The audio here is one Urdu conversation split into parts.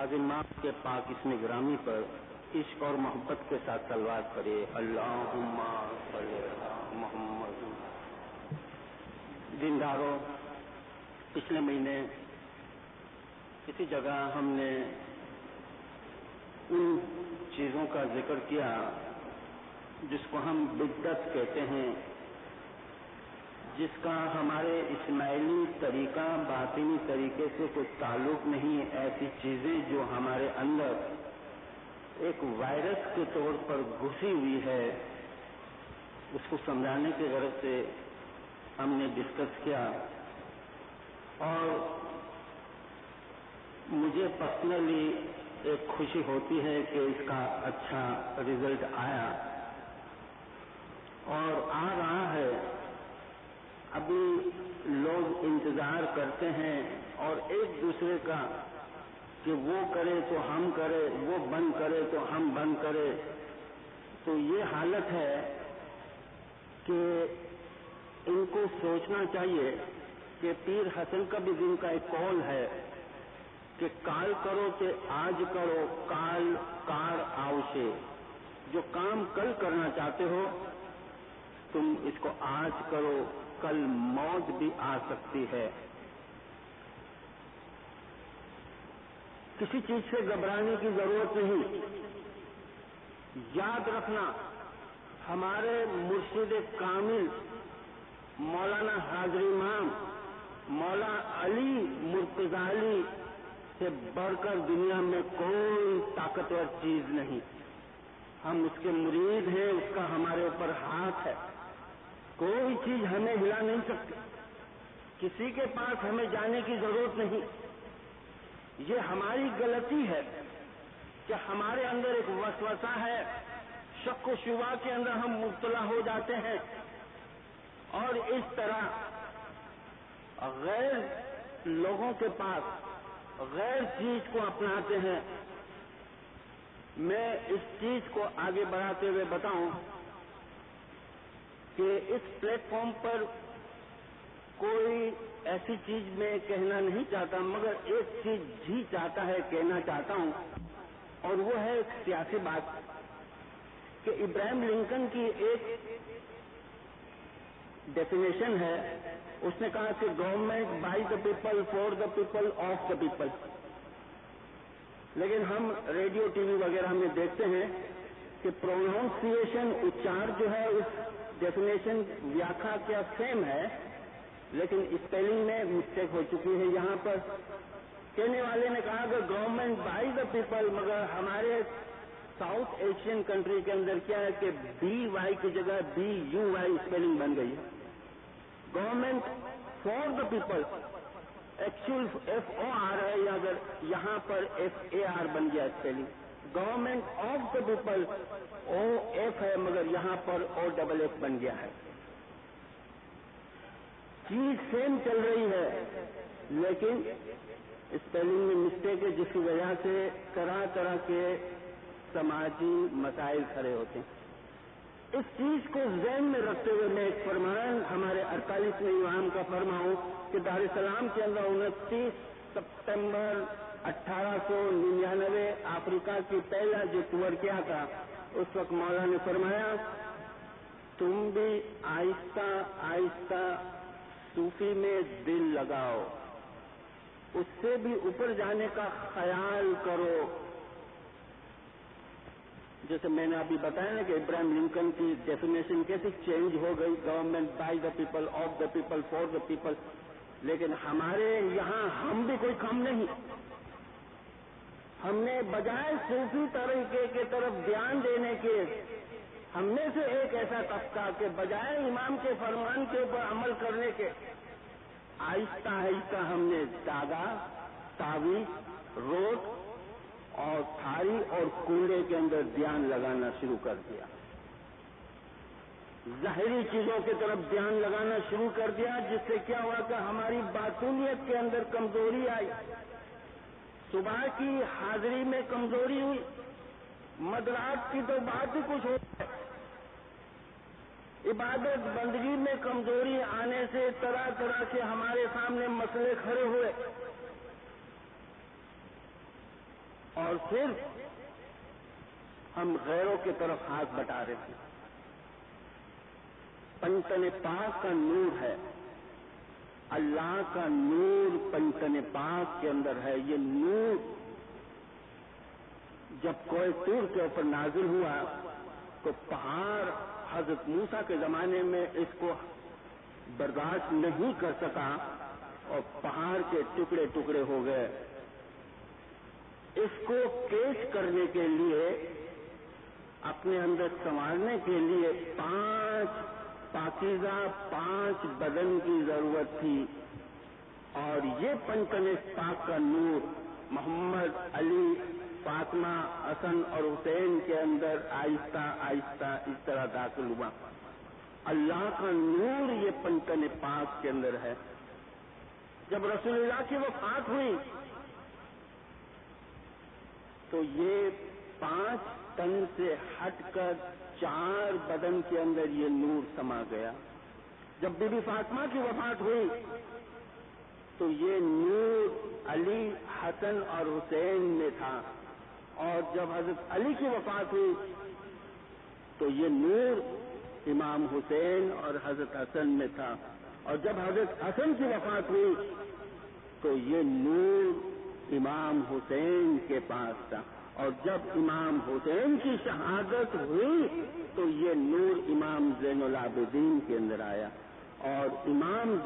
عظیمات کے پاک اسم گرامی پر عشق اور محبت کے ساتھ صلوات کرے. اللہم صلی علی محمد. دینداروں، پچھلے مہینے کسی جگہ ہم نے ان چیزوں کا ذکر کیا جس کو ہم بدعت کہتے ہیں، جس کا ہمارے اسماعیلی طریقہ باطنی طریقے سے کوئی تعلق نہیں. ایسی چیزیں جو ہمارے اندر ایک وائرس کے طور پر گھسی ہوئی ہے، اس کو سمجھانے کی غرض سے ہم نے ڈسکس کیا. اور مجھے پرسنلی ایک خوشی ہوتی ہے کہ اس کا اچھا رزلٹ آیا اور آ رہا ہے. ابھی لوگ انتظار کرتے ہیں اور ایک دوسرے کا کہ وہ کرے تو ہم کرے، وہ بند کرے تو ہم بند کرے. تو یہ حالت ہے کہ ان کو سوچنا چاہیے کہ پیر حسن کا بھی دن کا ایک قول ہے کہ کال کرو کہ آج کرو، کال کار آوشے. جو کام کل کرنا چاہتے ہو تم اس کو آج کرو، کل موت بھی آ سکتی ہے. کسی چیز سے گھبرانے کی ضرورت نہیں. یاد رکھنا، ہمارے مرشد کامل مولانا حاضری امام مولا علی مرتضی سے بڑھ کر دنیا میں کوئی طاقتور چیز نہیں. ہم اس کے مرید ہیں، اس کا ہمارے اوپر ہاتھ ہے. کوئی چیز ہمیں ہلا نہیں سکتی. کسی کے پاس ہمیں جانے کی ضرورت نہیں. یہ ہماری غلطی ہے کہ ہمارے اندر ایک وسوسہ ہے، شک و شبہ کے اندر ہم مبتلا ہو جاتے ہیں اور اس طرح غیر لوگوں کے پاس غیر چیز کو اپناتے ہیں. میں اس چیز کو آگے بڑھاتے ہوئے بتاؤں کہ اس پلیٹ فارم پر کوئی ایسی چیز میں کہنا نہیں چاہتا، مگر ایک چیز ہی چاہتا ہے، کہنا چاہتا ہوں، اور وہ ہے ایک سیاسی بات کہ ابراہیم لنکن کی ایک ڈیفینیشن ہے. اس نے کہا کہ government by the people, for the people, of the people. لیکن ہم ریڈیو ٹی وی وغیرہ میں دیکھتے ہیں کہ پروناؤنسیشن اچار جو ہے اس ڈیفینیشن ویاخیا کیا سیم ہے، لیکن اسپیلنگ میں مسٹیک ہو چکی ہے. یہاں پر کہنے والے نے کہا کہ گورنمنٹ بائی دا پیپل، مگر ہمارے ساؤتھ ایشین کنٹری کے اندر کیا ہے کہ بی وائی کی جگہ بی یو وائی اسپیلنگ بن گئی ہے. Government for the people actual F O R ہے، یا اگر یہاں پر ایف اے آر بن گیا spelling. Government of the people O F ہے، مگر یہاں پر او ڈبل ایف بن گیا ہے. چیز سیم چل رہی ہے لیکن اسپیلنگ میں مسٹیک ہے، جس کی وجہ سے طرح طرح کے سماجی مسائل کھڑے ہوتے ہیں. اس چیز کو ذہن میں رکھتے ہوئے میں ایک فرمان ہمارے 48ویں امام کا فرماؤں کہ دار السلام کے اندر 29 سپتمبر 1899 افریقہ کی پہلا جو ٹور کیا تھا، اس وقت مولا نے فرمایا تم بھی آہستہ آہستہ صوفی میں دل لگاؤ، اس سے بھی اوپر جانے کا خیال کرو. جیسے میں نے ابھی بتایا نا کہ ابراہیم لنکن کی ڈیفینیشن کیسے چینج ہو گئی، government by the people, of the people, for the people. لیکن ہمارے یہاں ہم بھی کوئی کم نہیں. ہم نے بجائے صوفی طریقے کی طرف دھیان دینے کے، ہم میں سے ایک ایسا طبقہ کہ بجائے امام کے فرمان کے اوپر عمل کرنے کے، آہستہ آہستہ ہم نے داغا، تعویذ، روٹ اور تھاری اور کنڈے کے اندر دھیان لگانا شروع کر دیا. ظاہری چیزوں کی طرف دھیان لگانا شروع کر دیا، جس سے کیا ہوا کہ ہماری باطنیت کے اندر کمزوری آئی. صبح کی حاضری میں کمزوری ہوئی، مدرات کی تو بات ہی کچھ ہو ہے. عبادت بندگی میں کمزوری آنے سے طرح طرح کے ہمارے سامنے مسئلے کھڑے ہوئے. اور پھر ہم غیروں کی طرف ہاتھ بٹا رہے تھے. پنجتن پاک کا نور ہے، اللہ کا نور پنجتن پاک کے اندر ہے. یہ نور جب کوہ طور کے اوپر نازل ہوا تو پہاڑ حضرت موسیٰ کے زمانے میں اس کو برداشت نہیں کر سکا اور پہاڑ کے ٹکڑے ٹکڑے ہو گئے. اس کو کیش کرنے کے لیے، اپنے اندر سنوارنے کے لیے 5 پاکیزہ 5 بدن کی ضرورت تھی. اور یہ پنجتن پاک کا نور محمد، علی، فاطمہ، حسن اور حسین کے اندر آہستہ آہستہ اس طرح داخل ہوا. اللہ کا نور یہ پنجتن پاک کے اندر ہے. جب رسول اللہ کی وفات ہوئی تو یہ 5 تن سے ہٹ کر 4 بدن کے اندر یہ نور سما گیا. جب بی بی فاطمہ کی وفات ہوئی تو یہ نور علی، حسن اور حسین میں تھا. اور جب حضرت علی کی وفات ہوئی تو یہ نور امام حسین اور حضرت حسن میں تھا. اور جب حضرت حسن کی وفات ہوئی تو یہ نور امام حسین کے پاس تھا. اور جب امام حسین کی شہادت ہوئی تو یہ نور امام زین العابدین کے اندر آیا. اور امام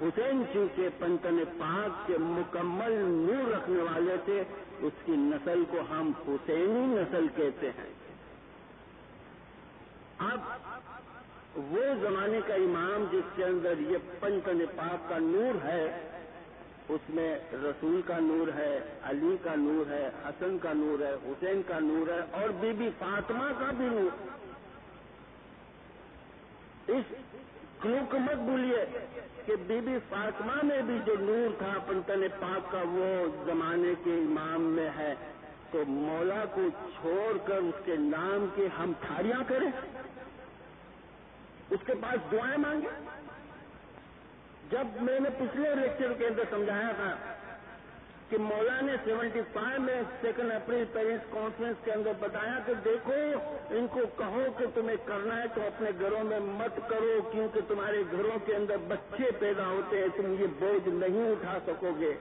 حسین چونکہ پنجتن پاک کے مکمل نور رکھنے والے تھے، اس کی نسل کو ہم حسینی نسل کہتے ہیں. اب وہ زمانے کا امام جس کے اندر یہ پنجتن پاک کا نور ہے، اس میں رسول کا نور ہے، علی کا نور ہے، حسن کا نور ہے، حسین کا نور ہے اور بی بی فاطمہ کا بھی نور. اس کلو کو مت بھولیے کہ بی بی فاطمہ میں بھی جو نور تھا پنجتن پاک کا وہ زمانے کے امام میں ہے. تو مولا کو چھوڑ کر اس کے نام کے ہم تھاریاں کریں، اس کے پاس دعائیں مانگیں. جب میں نے پچھلے لیکچر کے اندر سمجھایا تھا کہ مولا نے 75 میں 2 اپریل پیرنٹس کانفرنس کے اندر بتایا کہ دیکھو ان کو کہو کہ تمہیں کرنا ہے تو اپنے گھروں میں مت کرو، کیونکہ تمہارے گھروں کے اندر بچے پیدا ہوتے ہیں، تم یہ بوجھ نہیں اٹھا سکو گے.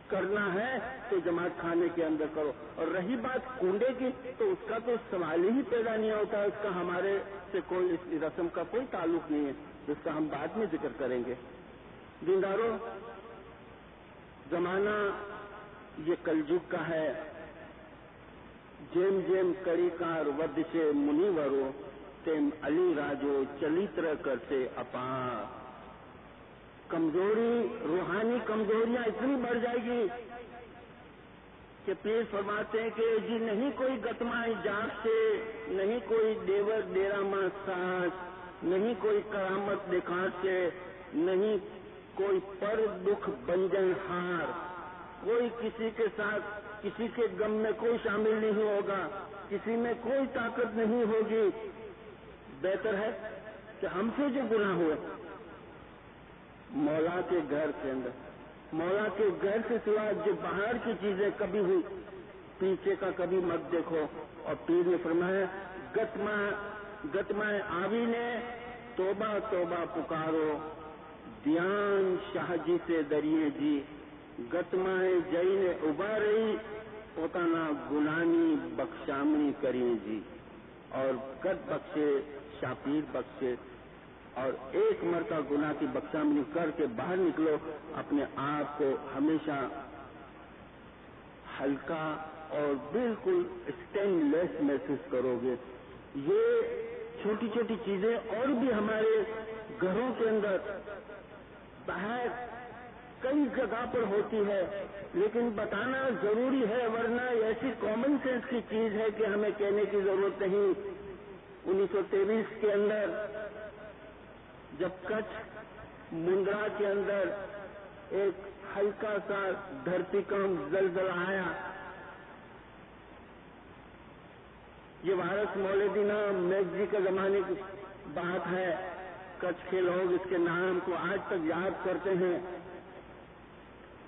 کرنا ہے تو جماعت خانے کے اندر کرو. اور رہی بات کنڈے کی تو اس کا تو سوال ہی پیدا نہیں ہوتا، اس کا ہمارے سے کوئی اس رسم کا کوئی تعلق نہیں ہے، جس کا ہم بعد میں ذکر کریں گے. دینداروں، زمانہ یہ کلجگ کا ہے. جیم جیم کریکار ود سے منی ورو تیم علی راجو چلیتر کرتے اپار. کمزوری، روحانی کمزوریاں اتنی بڑھ جائے گی کہ پیر فرماتے ہیں کہ جی نہیں کوئی گتمائی جاگ سے، نہیں کوئی دیور ڈیرامہ ساس، نہیں کوئی کرامت دکھا سے، نہیں کوئی پر دکھ بنجن ہار. کوئی کسی کے ساتھ کسی کے غم میں کوئی شامل نہیں ہوگا، کسی میں کوئی طاقت نہیں ہوگی. بہتر ہے کہ ہم سے جو گناہ ہوئے مولا کے گھر کے اندر، مولا کے گھر سے سوا جو باہر کی چیزیں کبھی ہوئی پیچھے کا کبھی مت دیکھو. اور پیر نے فرمایا گتمہ آوی نے توبہ توبہ پکارو دیان شاہ جی سے دریے جی. گتمہ جئی نے ابھاری پوتانا گنانی بخشامنی کری جی. اور گت بخشے شاپیر بخشے، اور ایک مرتبہ گناہ کی بخشامنی کر کے باہر نکلو، اپنے آپ کو ہمیشہ ہلکا اور بالکل اسٹین لیس محسوس کرو گے. یہ چھوٹی چھوٹی چیزیں اور بھی ہمارے گھروں کے اندر باہر کئی جگہ پر ہوتی ہے، لیکن بتانا ضروری ہے، ورنہ ایسی کامن سینس کی چیز ہے کہ ہمیں کہنے کی ضرورت نہیں. 1923 کے اندر جب کچھ مندرا کے اندر ایک ہلکا سا دھرتی کم زلزلہ آیا، یہ وارث مولدینہ میگزی کے زمانے کی بات ہے. کچھ کے لوگ اس کے نام کو آج تک یاد کرتے ہیں.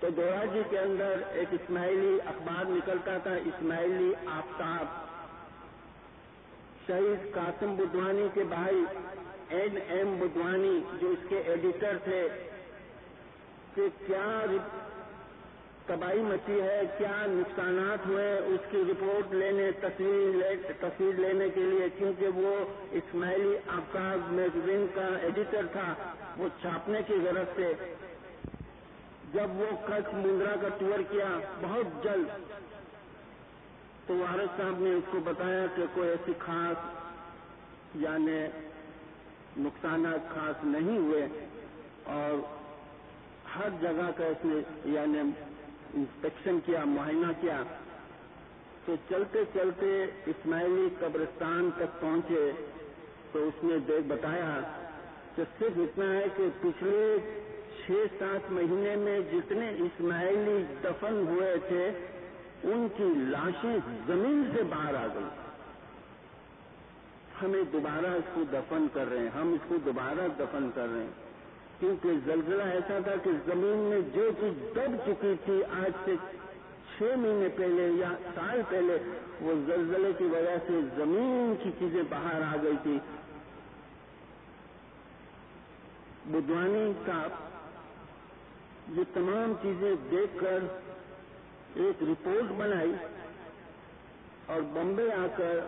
تو دوڑا جی کے اندر ایک اسماعیلی اخبار نکلتا تھا، اسماعیلی آفتاب، شہید قاسم بدوانی کے بھائی N.M. بدوانی جو اس کے ایڈیٹر تھے، کہ کیا تباہی مچی ہے، کیا نقصانات ہوئے، اس کی رپورٹ لینے، تصویر لینے کے لیے، کیونکہ وہ اسماعیلی آفتاب میگزین کا ایڈیٹر تھا، وہ چھاپنے کی غرض سے جب وہ کچھ مندرا کا ٹور کیا بہت جلد، تو وارث صاحب نے اس کو بتایا کہ کوئی ایسی خاص یعنی نقصانات خاص نہیں ہوئے، اور ہر جگہ کا اس نے یعنی انسپیکشن کیا، معائنہ کیا. تو چلتے چلتے اسماعیلی قبرستان تک پہنچے تو اس نے بتایا کہ صرف اتنا ہے کہ پچھلے 6-7 مہینے میں جتنے اسماعیلی دفن ہوئے تھے ان کی لاشیں زمین سے باہر آ گئی. ہمیں دوبارہ اس کو دفن کر رہے ہیں، ہم اس کو دوبارہ دفن کر رہے ہیں، کیونکہ زلزلہ ایسا تھا کہ زمین میں جو چیز دب چکی تھی آج سے 6 مہینے پہلے یا سال پہلے، وہ زلزلے کی وجہ سے زمین کی چیزیں باہر آ گئی تھی. بدوانی صاحب یہ تمام چیزیں دیکھ کر ایک رپورٹ بنائی اور بمبے آ کر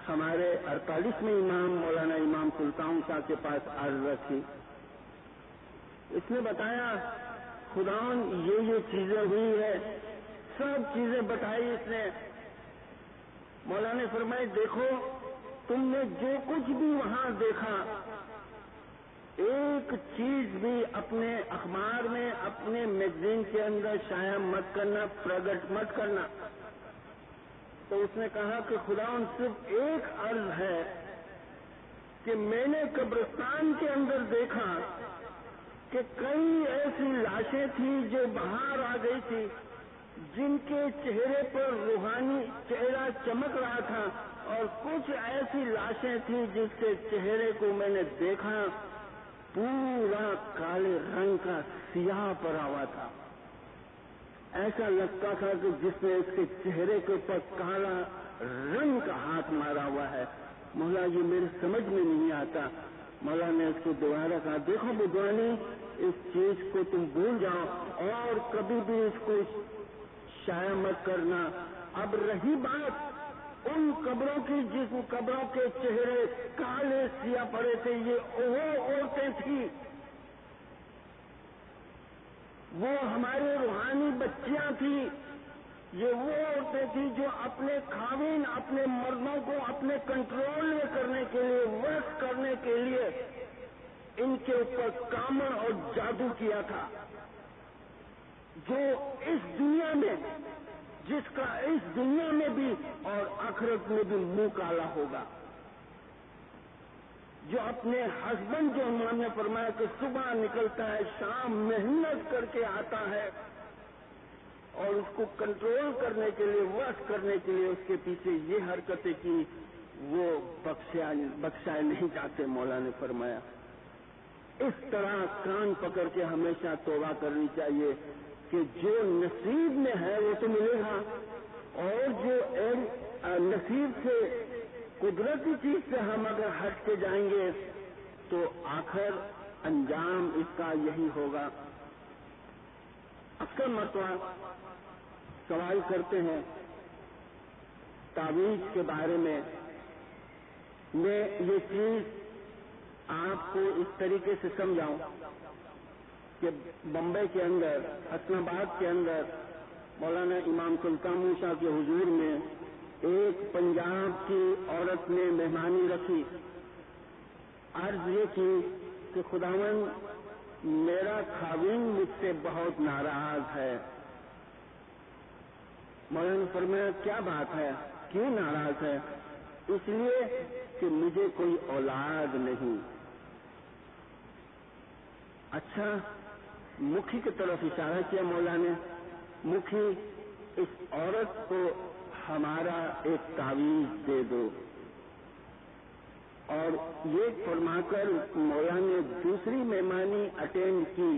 ہمارے 48ویں امام مولانا امام سلطان صاحب کے پاس عرض رکھی. اس نے بتایا خداوند یہ چیزیں ہوئی ہے، سب چیزیں بتائی اس نے. مولانا نے فرمایا دیکھو تم نے جو کچھ بھی وہاں دیکھا ایک چیز بھی اپنے اخبار میں اپنے میگزین کے اندر شائع مت کرنا، پرگٹ مت کرنا. تو اس نے کہا کہ خداوند صرف ایک عرض ہے کہ میں نے قبرستان کے اندر دیکھا کہ کئی ایسی لاشیں تھیں جو باہر آ گئی تھی، جن کے چہرے پر روحانی چہرہ چمک رہا تھا، اور کچھ ایسی لاشیں تھیں جس کے چہرے کو میں نے دیکھا پورا کالے رنگ کا سیاہ پڑا ہوا تھا. ایسا لگتا تھا کہ جس نے اس کے چہرے کے اوپر کالا رنگ کا ہاتھ مارا ہوا ہے. مولا یہ میرے سمجھ میں نہیں آتا. مولا نے اس کو دوبارہ کہا دیکھو بدوانی اس چیز کو تم بھول جاؤ اور کبھی بھی اس کو شائع مت کرنا. اب رہی بات ان قبروں کی جس قبروں کے چہرے کالے سیاہ پڑے تھے، یہ وہ عورتیں تھیں، وہ ہماری روحانی بچیاں تھیں، یہ وہ عورتیں تھیں جو اپنے خاوند اپنے مردوں کو اپنے کنٹرول میں کرنے کے لیے، وقت کرنے کے لیے ان کے اوپر کامن اور جادو کیا تھا، جو اس دنیا میں جس کا اس دنیا میں بھی اور آخرت میں بھی منہ کالا ہوگا. جو اپنے ہسبینڈ جو انہوں نے فرمایا کہ صبح نکلتا ہے شام محنت کر کے آتا ہے اور اس کو کنٹرول کرنے کے لیے وقت کرنے کے لیے اس کے پیچھے یہ حرکتیں کی، وہ بخشائے نہیں جاتے. مولا نے فرمایا اس طرح کان پکڑ کے ہمیشہ توبہ کرنی چاہیے کہ جو نصیب میں ہے وہ تو ملے گا، اور جو نصیب سے قدرتی چیز سے ہم اگر ہٹ کے جائیں گے تو آخر انجام اس کا یہی ہوگا. اکثر مرتبہ سوال کرتے ہیں تعویذ کے بارے میں یہ چیز آپ کو اس طریقے سے سمجھاؤں کہ بمبے کے اندر حسن آباد کے اندر مولانا امام سلطان موسیٰ کے حضور میں ایک پنجاب کی عورت نے مہمانی رکھی. عرض یہ کی کہ خداوند میرا خاوند مجھ سے بہت ناراض ہے. مولانا نے فرمایا کیا بات ہے، کیوں ناراض ہے؟ اس لیے کہ مجھے کوئی اولاد نہیں. اچھا، مکھی کی طرف اشارہ کیا مولا نے. مکھی اس عورت کو ہمارا ایک تعویذ دے دو. اور یہ فرما کر مولا نے دوسری مہمانی اٹینڈ کی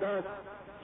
10।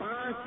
5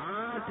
8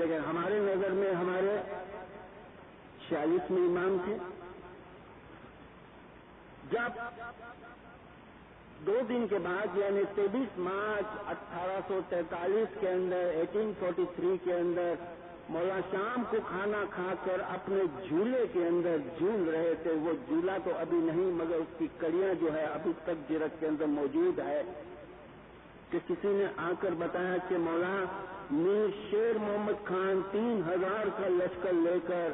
لیکن ہمارے نظر میں ہمارے 46 میں امام تھے. جب 2 دن کے بعد یعنی 23 مارچ 1843 کے اندر 1843 کے اندر مولا شام کو کھانا کھا کر اپنے جھولے کے اندر جھول رہے تھے. وہ جھولا تو ابھی نہیں مگر اس کی کڑیاں جو ہے ابھی تک جرت کے اندر موجود ہے کہ کسی نے آ کر بتایا کہ مولا میر شیر محمد خان 3000 کا لشکر لے کر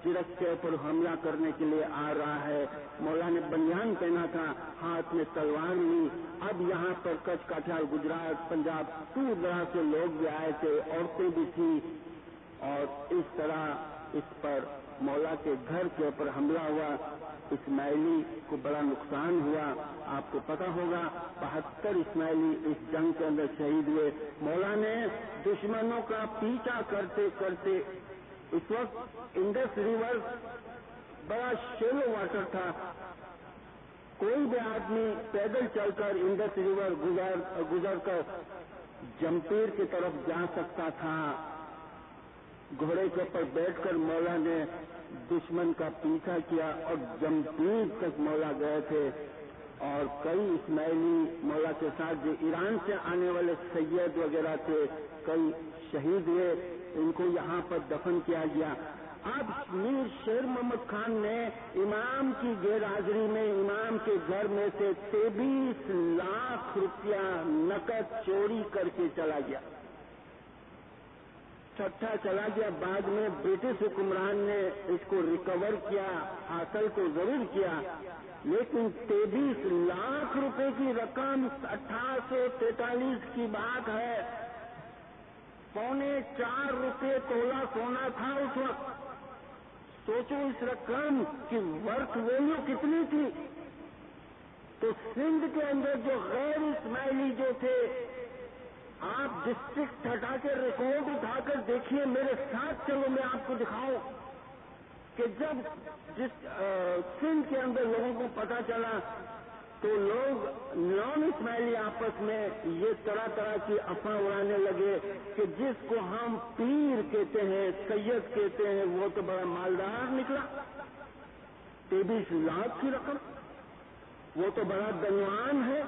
جرت کے اوپر حملہ کرنے کے لیے آ رہا ہے. مولا نے بنیان پہنا تھا, ہاتھ میں تلوار لی. اب یہاں پر کچھ کٹھیار گجرات پنجاب دور دراز سے لوگ بھی آئے تھے, عورتیں بھی تھیں, اور اس طرح اس پر مولا کے گھر کے اوپر حملہ ہوا. اسماعیلی کو بڑا نقصان ہوا. آپ کو پتا ہوگا 72 اسماعیلی اس جنگ کے اندر شہید ہوئے. مولا نے دشمنوں کا پیچھا کرتے کرتے, اس وقت انڈس ریور بڑا شیلو واٹر تھا, کوئی بھی آدمی پیدل چل کر انڈس ریور گزر کر جمپیر کی طرف جا سکتا تھا. گھوڑے کے اوپر بیٹھ کر مولا نے دشمن کا پیچھا کیا اور جمپیر تک مولا گئے تھے. اور کئی اسماعیلی مولا کے ساتھ جو ایران سے آنے والے سید وغیرہ تھے کئی شہید ہوئے. ان کو یہاں پر دفن کیا گیا. اب میر شیر محمد خان نے امام کی غیر حاضری میں امام کے گھر میں سے 23 لاکھ روپیہ نقد چوری کر کے چلا گیا. چھٹا چلا گیا. بعد میں برٹش حکمران نے اس کو ریکور کیا, حاصل کو ضرور کیا, لیکن 23 لاکھ روپے کی رقم 1843 کی بات ہے. 4.25 روپے تولہ سونا تھا اس وقت. سوچو اس رقم کی ورتھ ویلیو کتنی تھی. تو سندھ کے اندر جو غیر اسماعیلی جو تھے, آپ ڈسٹرکٹ ہٹا کے ریکارڈ اٹھا کر دیکھیے, میرے ساتھ چلو میں آپ کو دکھاؤں کہ جب سندھ کے اندر لوگوں کو پتا چلا تو لوگ نان اسماعیلی آپس میں یہ طرح طرح کی افواہ اڑانے لگے کہ جس کو ہم پیر کہتے ہیں, سید کہتے ہیں, وہ تو بڑا مالدار نکلا. 23 لاکھ کی رقم, وہ تو بڑا دنوان ہے,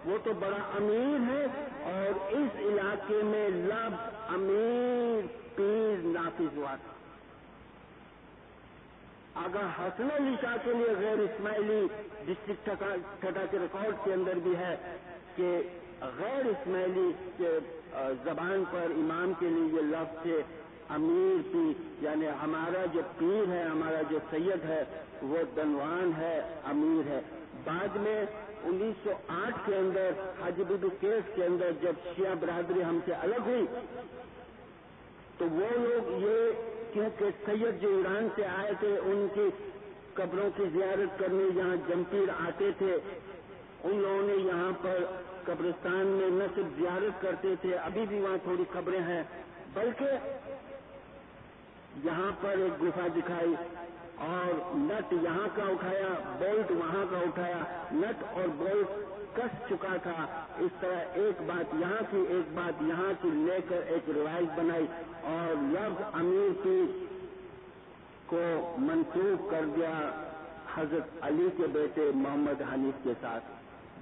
وہ تو بڑا امیر ہے. اور اس علاقے میں لفظ امیر پیر نافذ ہوا تھا. آگاہ حسن علی شاہ کے لیے غیر اسماعیلی ڈسٹرکٹ ٹھٹا کے ریکارڈ کے اندر بھی ہے کہ غیر اسماعیلی کے زبان پر امام کے لیے یہ لفظ ہے امیر پیر, یعنی ہمارا جو پیر ہے, ہمارا جو سید ہے وہ دنوان ہے, امیر ہے. بعد میں 1908 کے اندر حاجی بی بی کیس کے اندر جب شیعہ برادری ہم سے الگ ہوئی تو وہ لوگ یہ کیونکہ سید جو ایران سے آئے تھے ان کی قبروں کی زیارت کرنے یہاں جمپیر آتے تھے, ان لوگوں نے یہاں پر قبرستان میں نہ صرف زیارت کرتے تھے, ابھی بھی وہاں تھوڑی قبریں ہیں, بلکہ یہاں پر ایک گفا دکھائی اور نٹ یہاں کا اٹھایا, بولٹ وہاں کا اٹھایا, نٹ اور بولٹ کس چکا تھا. اس طرح ایک بات یہاں کی ایک بات یہاں کی لے کر ایک روایت بنائی اور لفظ امیر پیر کو منسوخ کر دیا حضرت علی کے بیٹے محمد حنیف کے ساتھ,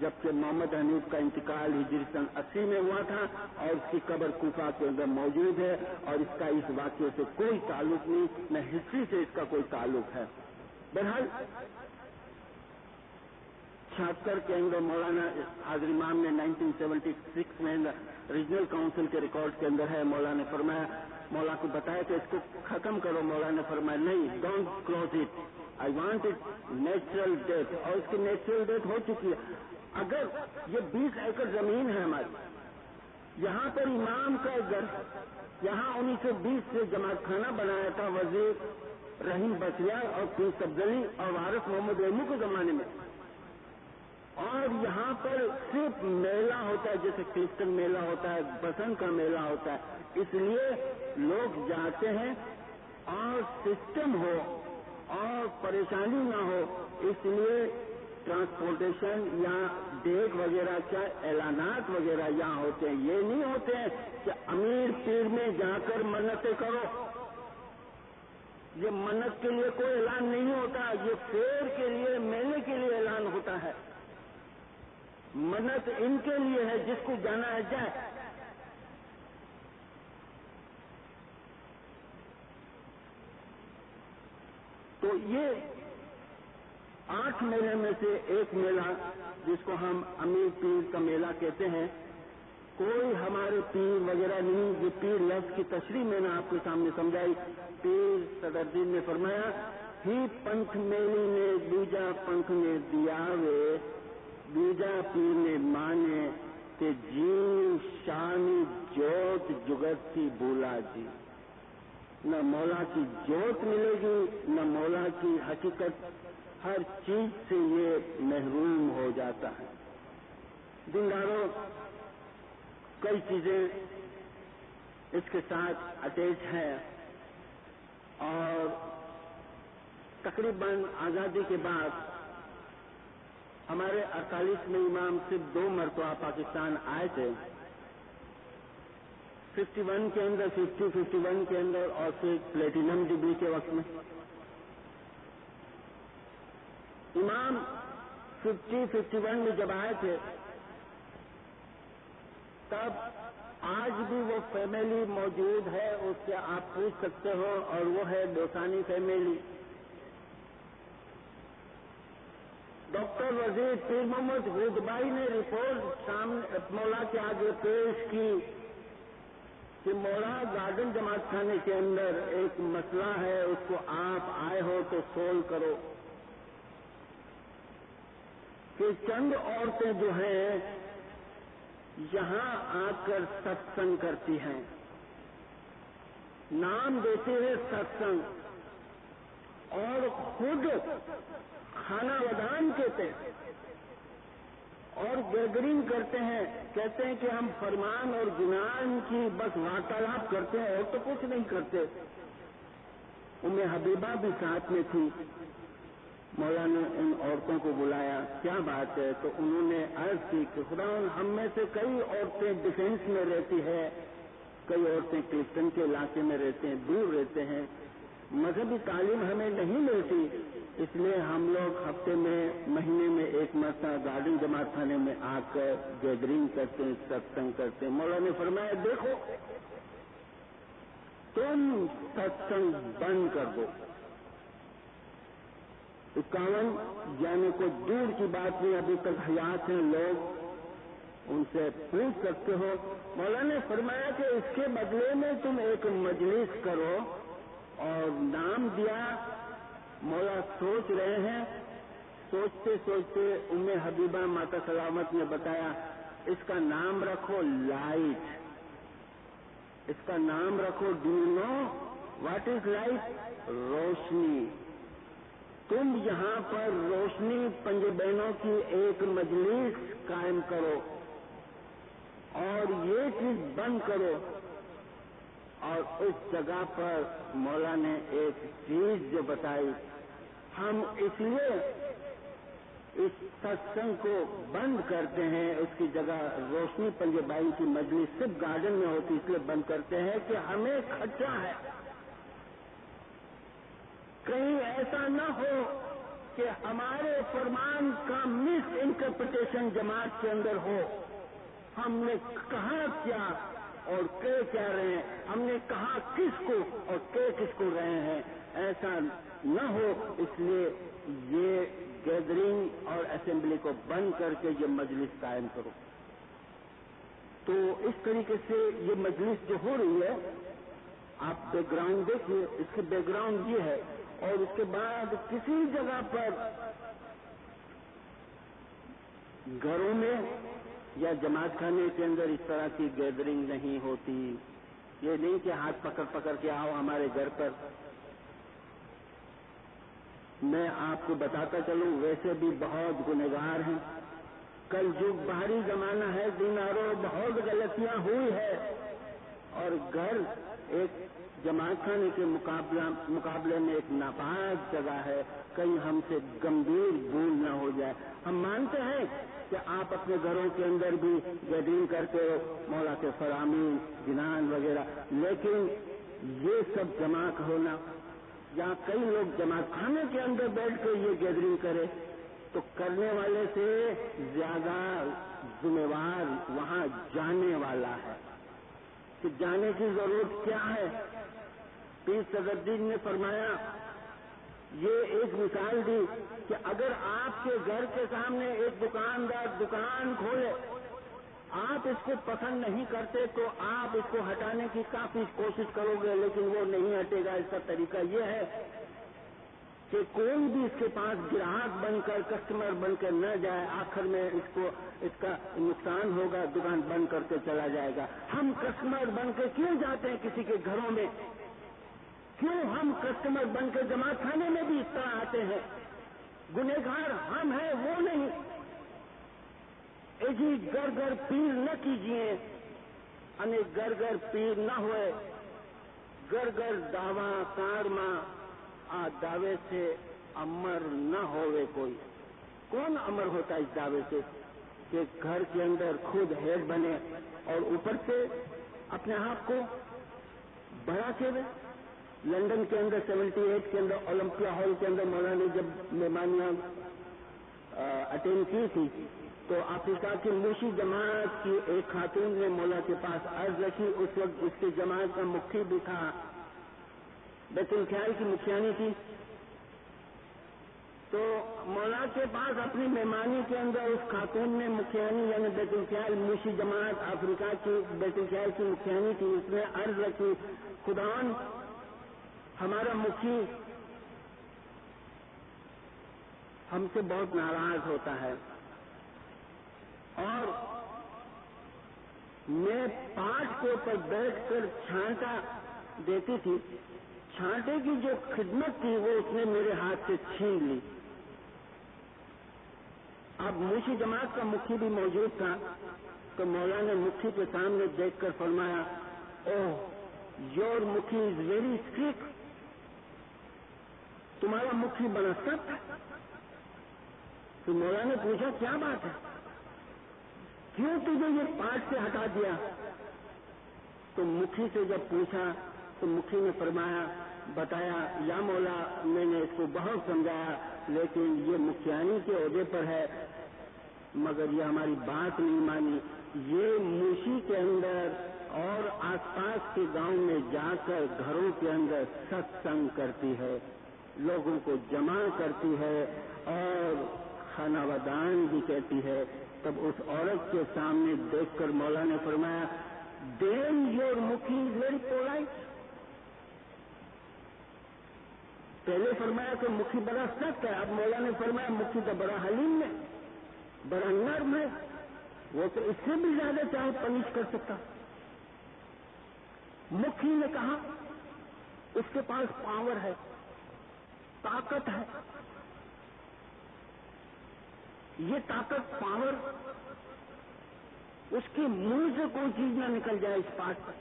جبکہ محمد حنیف کا انتقال ہجری سن 80 میں ہوا تھا اور اس کی قبر کوفہ کے اندر موجود ہے اور اس کا اس واقعے سے کوئی تعلق نہیں, نہ ہسٹری سے اس کا کوئی تعلق ہے. بہرحال 76 کے اندر مولانا حاضر امام نے 1976 میں ریجنل کاؤنسل کے ریکارڈ کے اندر ہے, مولانا نے فرمایا, مولا کو بتایا کہ اس کو ختم کرو. مولانا نے فرمایا نہیں, don't close it, I want it natural death. اور اس کی نیچرل ڈیتھ ہو چکی ہے. اگر یہ 20 ایکڑ زمین ہے ہماری, یہاں پر امام کا ایک گھر, یہاں 1920 سے جماعت خانہ بنایا تھا وزیر رحیم بسیار اور پیر سبزلی اور وارث محمد ریمو کے زمانے میں, اور یہاں پر صرف میلہ ہوتا ہے جیسے کرسچن میلہ ہوتا ہے, بسنت کا میلہ ہوتا ہے, اس لیے لوگ جاتے ہیں اور سسٹم ہو اور پریشانی نہ ہو, اس لیے ٹرانسپورٹیشن یا ڈیک وغیرہ کیا اعلانات وغیرہ یہاں ہوتے ہیں، یہ نہیں ہوتے ہیں کہ امیر پیر میں جا کر منتیں کرو. یہ منت کے لیے کوئی اعلان نہیں ہوتا، یہ فیر کے لیے، میلے کے لیے اعلان ہوتا ہے. منت ان کے لیے ہے جس کو جانا ہے جائے. تو یہ 8 میلے میں سے ایک میلہ جس کو ہم امیر پیر کا میلہ کہتے ہیں، کوئی ہمارے پیر وغیرہ نہیں. یہ پیر لفظ کی تشریح میں نے آپ کے سامنے سمجھائی. پیر صدر دین نے فرمایا، ہی پنکھ میلی نے دوجا پنکھ نے دیا وے، دوجا پیر نے مانے کہ جیو شانی جوت جگت کی بولا جی. نہ مولا کی جوت ملے گی، نہ مولا کی حقیقت. ہر چیز سے یہ محروم ہو جاتا ہے. دینداروں، کئی چیزیں اس کے ساتھ اٹیچ ہیں، اور تقریباً آزادی کے بعد ہمارے 48 میں امام صرف 2 مرتبہ پاکستان آئے تھے. 51 کے اندر، 51 کے اندر، اور پھر پلیٹینم ڈگری کے وقت میں. امام 51 میں جب آئے تھے تب آج بھی وہ فیملی موجود ہے، اس سے آپ پوچھ سکتے ہو، اور وہ ہے دوسانی فیملی. ڈاکٹر وزیر پیر محمد غدبائی نے رپورٹ مولا کے آگے پیش کی کہ مولا گارڈن جماعت خانے کے اندر ایک مسئلہ ہے، اس کو آپ آئے ہو تو سولو کرو. کہ چند عورتیں جو ہیں یہاں آ کر ستسنگ کرتی ہیں، نام دیتے ہیں ستسنگ، اور خود کھانا ودان کہتے ہیں اور گیدرنگ کرتے ہیں. کہتے ہیں کہ ہم فرمان اور گناہ کی بس وارتالپ کرتے ہیں اور تو کچھ نہیں کرتے. ام حبیبہ بھی ساتھ میں تھی. مولا نے ان عورتوں کو بلایا، کیا بات ہے؟ تو انہوں نے عرض کی کہ خدا ہم میں سے کئی عورتیں ڈیفینس میں رہتی ہے، کئی عورتیں کرسچن کے علاقے میں رہتے ہیں، دور رہتے ہیں، مذہبی تعلیم ہمیں نہیں ملتی، اس لیے ہم لوگ ہفتے میں، مہینے میں ایک مرتبہ گارڈن جماعت خانے میں آ کر گیدرنگ کرتے ہیں، ستسنگ کرتے ہیں. مولا نے فرمایا دیکھو تم ستسنگ بند کر دو. 51 یعنی کوئی دور کی بات نہیں، ابھی تک حیات ہیں لوگ، ان سے پوچھ سکتے ہو. مولا نے فرمایا کہ اس کے بدلے میں تم ایک مجلس کرو، اور نام دیا. مولا سوچ رہے ہیں، سوچتے سوچتے ام حبیبہ ماتا سلامت نے بتایا اس کا نام رکھو لائٹ، اس کا نام رکھو. Do you know what is light? روشنی. تم یہاں پر روشنی پنج بہنوں کی ایک مجلس قائم کرو اور یہ چیز بند کرو. اور اس جگہ پر مولا نے ایک چیز جو بتائی، ہم اس لیے اس ستسنگ کو بند کرتے ہیں، اس کی جگہ روشنی پنج بائی کی مجلس صرف گارڈن میں ہوتی اس لیے بند کرتے ہیں کہ ہمیں خدشہ ہے کہیں ایسا نہ ہو کہ ہمارے فرمان کا مس انٹرپریٹیشن جماعت کے اندر ہو. ہم نے کہا کیا اور کہہ رہے ہیں، ہم نے کہا کس کو اور کس کو رہے ہیں، ایسا نہ ہو. اس لیے یہ گیدرنگ اور اسمبلی کو بند کر کے یہ مجلس قائم کرو. تو اس طریقے سے یہ مجلس جو ہو رہی ہے، آپ بیک گراؤنڈ دیکھیے، اس کے بیک گراؤنڈ یہ ہے. اور اس کے بعد کسی جگہ پر گھروں میں یا جماعت خانے کے اندر اس طرح کی گیدرنگ نہیں ہوتی. یہ نہیں کہ ہاتھ پکڑ پکڑ کے آؤ ہمارے گھر پر. میں آپ کو بتاتا چلوں، ویسے بھی بہت گنہگار ہیں. کل جو باہری زمانہ ہے دیناروں، بہت غلطیاں ہوئی ہے، اور گھر ایک جماعت خانے کے مقابلے میں ایک ناپاک جگہ ہے. کہیں ہم سے گمبھیر بھول نہ ہو جائے. ہم مانتے ہیں کہ آپ اپنے گھروں کے اندر بھی گیدرنگ کرتے ہو مولا کے فرامین جنان وغیرہ، لیکن یہ سب جمع ہونا، جہاں کئی لوگ جمع خانے کے اندر بیٹھ کے یہ گیدرنگ کرے تو کرنے والے سے زیادہ ذمہ وار وہاں جانے والا ہے کہ جانے کی ضرورت کیا ہے۔ پیر صدر الدین نے فرمایا، یہ ایک مثال دی کہ اگر آپ کے گھر کے سامنے ایک دکاندار دکان کھولے، آپ اس کو پسند نہیں کرتے تو آپ اس کو ہٹانے کی کافی کوشش کرو گے، لیکن وہ نہیں ہٹے گا۔ اس کا طریقہ یہ ہے کہ کوئی بھی اس کے پاس گراہک بن کر کسٹمر بن کر نہ جائے، آخر میں اس کا نقصان ہوگا، دکان بند کر کے چلا جائے گا۔ ہم کسٹمر بن کے کیوں جاتے ہیں کسی کے گھروں میں؟ کیوں ہم کسٹمر بن کے جماعت خانے میں بھی اس طرح آتے ہیں؟ گنہگار ہم ہیں، وہ نہیں۔ جی گر گر پیر نہ کیجیے، انہیں گر گر پیر نہ ہوئے، گر گر دعویٰ کار ماں دعوے سے امر نہ ہوئے کوئی۔ کون امر ہوتا ہے اس دعوے سے کہ گھر کے اندر خود ہیڈ بنے اور اوپر سے اپنے آپ کو بڑا کے لندن کے اندر 78 کے اندر اولمپیا ہال کے اندر مولانا نے جب مہمانیاں اٹینڈ کی تھی تو افریقہ کی موشی جماعت کی ایک خاتون نے مولا کے پاس عرض رکھی۔ اس وقت اس کی جماعت کا مکھی بھی تھا، بیت الخیال کی مکھیانی تھی، تو مولا کے پاس اپنی مہمانی کے اندر اس خاتون نے مکھیانی یعنی بیت الخیال موشی جماعت افریقہ کی بیت الخیال کی مکھیانی تھی، اس نے عرض رکھی، خداوند ہمارا مکھی ہم سے بہت ناراض ہوتا ہے اور میں پاٹ کے اوپر بیٹھ کر چھانٹا دیتی تھی، چھانٹے کی جو خدمت تھی وہ اس نے میرے ہاتھ سے چھین لی۔ اب موشی جماعت کا مکھی بھی موجود تھا تو مولا نے مکھی کے سامنے دیکھ کر فرمایا، اوہ یور مکھی از ویری اسٹرکٹ، تمہارا مکھی بڑا سخت ہے۔ تو مولا نے پوچھا کیا بات ہے، کیوں تجھے یہ پاٹ سے ہٹا دیا؟ تو مکھی سے جب پوچھا تو مکھی نے فرمایا، بتایا، یا مولا میں نے اس کو بہت سمجھایا لیکن یہ مکھیانی کے عہدے پر ہے مگر یہ ہماری بات نہیں مانی، یہ موشی کے اندر اور آس پاس کے گاؤں میں جا کر گھروں کے اندر ست سنگ کرتی ہے، لوگوں کو جمع کرتی ہے اور خانہ ودان بھی کہتی ہے۔ تب اس عورت کے سامنے دیکھ کر مولا نے فرمایا، دین یور مکھی از ویری پولائٹ۔ پہلے فرمایا کہ مکھی بڑا سخت ہے، اب مولا نے فرمایا مکھی تو بڑا حلیم ہے، بڑا نرم ہے، وہ تو اس سے بھی زیادہ چاہے پنش کر سکتا۔ مکھی نے کہا اس کے پاس پاور ہے، طاقت ہے، یہ طاقت پاور اس کے منہ سے کوئی چیز نہ نکل جائے اس پاٹ پر،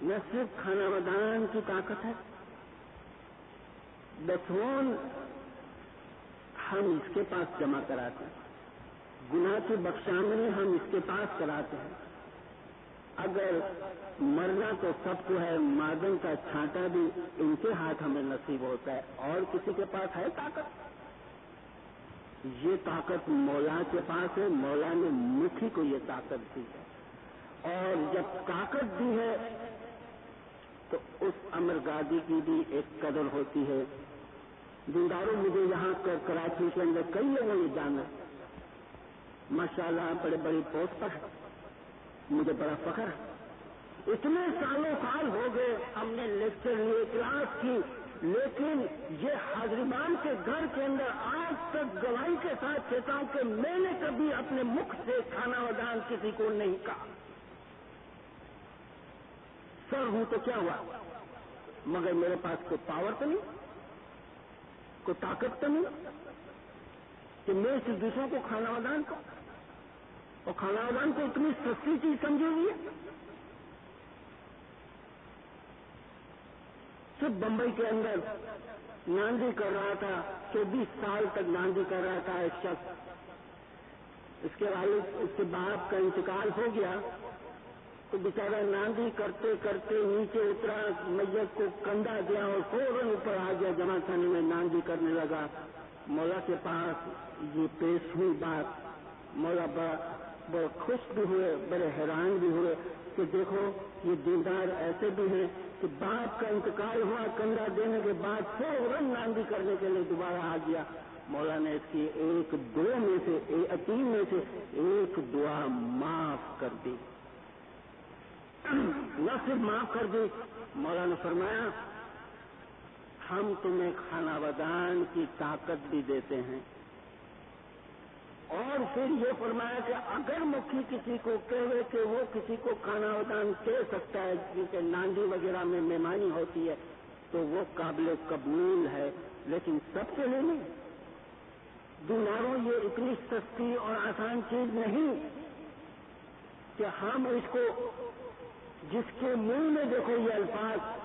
نہ صرف کھانا ودان کی طاقت ہے، دفعون ہم اس کے پاس جمع کراتے ہیں، گناہ کی بخشامنی ہم اس کے پاس کراتے ہیں۔ اگر مرنا تو سب کو ہے، معدن کا چھانٹا بھی ان کے ہاتھ ہمیں نصیب ہوتا ہے، اور کسی کے پاس ہے طاقت؟ یہ طاقت مولا کے پاس ہے، مولا نے مکھی کو یہ طاقت دی ہے، اور جب طاقت دی ہے تو اس امر گادی کی بھی ایک قدر ہوتی ہے۔ دینداروں، مجھے یہاں کراچی کے اندر کئی لوگوں نے جانا، ماشاءاللہ بڑے بڑے پوسٹ پر ہے، مجھے بڑا فخر ہے، اتنے سالوں سال ہو گئے ہم نے لیکچر لیے، کلاس کی، لیکن یہ حاضرمان کے گھر کے اندر آج تک گواہی کے ساتھ کہتا ہوں کہ میں نے کبھی اپنے مکھ سے کھانا ودان کسی کو نہیں کہا۔ سر ہوں تو کیا ہوا، مگر میرے پاس کوئی پاور تو نہیں، کوئی طاقت تو نہیں کہ میں اس دوسروں کو کھانا ودان کو، اور کھانا ودان کو اتنی سستی چیز سمجھی ہوئی ہے۔ صرف بمبئی کے اندر ناندی کر رہا تھا، 24 سال تک ناندی کر رہا تھا ایک شخص، اس کے باپ کا انتقال ہو گیا تو بیچارہ ناندی کرتے کرتے نیچے اترا، میت کو کندھا دیا اور فوراً اوپر آ گیا جمع خانے میں ناندی کرنے لگا۔ مولا کے پاس یہ پیش ہوئی بات، مولا بڑے خوش بھی ہوئے، بڑے حیران بھی ہوئے کہ دیکھو یہ دیندار ایسے بھی ہیں کہ باپ کا انتقال ہوا، کندھا دینے کے بعد فوراً ناندی کرنے کے لیے دوبارہ آ گیا۔ مولا نے اس کی ایک دعا میں سے، تین میں سے ایک دعا معاف کر دی، نہ صرف معاف کر دی، مولا نے فرمایا ہم تمہیں کھانا ودان کی طاقت بھی دیتے ہیں، اور پھر یہ فرمایا کہ اگر مکھی کسی کو کہے کہ وہ کسی کو کھانا ودان دے سکتا ہے، جیسے ناندی وغیرہ میں مہمانی ہوتی ہے، تو وہ قابل قبول ہے، لیکن سب کے لیے نہیں۔ دیناروں یہ اتنی سستی اور آسان چیز نہیں کہ ہم اس کو، جس کے منہ میں دیکھو یہ الفاظ،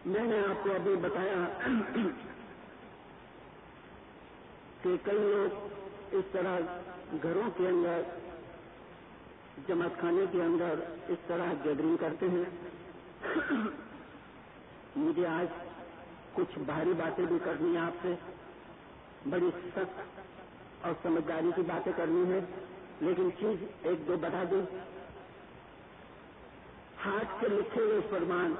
میں نے آپ کو ابھی بتایا کہ کئی لوگ اس طرح گھروں کے اندر، جماعت خانے کے اندر اس طرح گیدرنگ کرتے ہیں۔ مجھے آج کچھ بھاری باتیں بھی کرنی ہے آپ سے، بڑی سخت اور سمجھداری کی باتیں کرنی ہے، لیکن چیز ایک دو بتا دوں۔ ہاتھ سے لکھے ہوئے فرمان،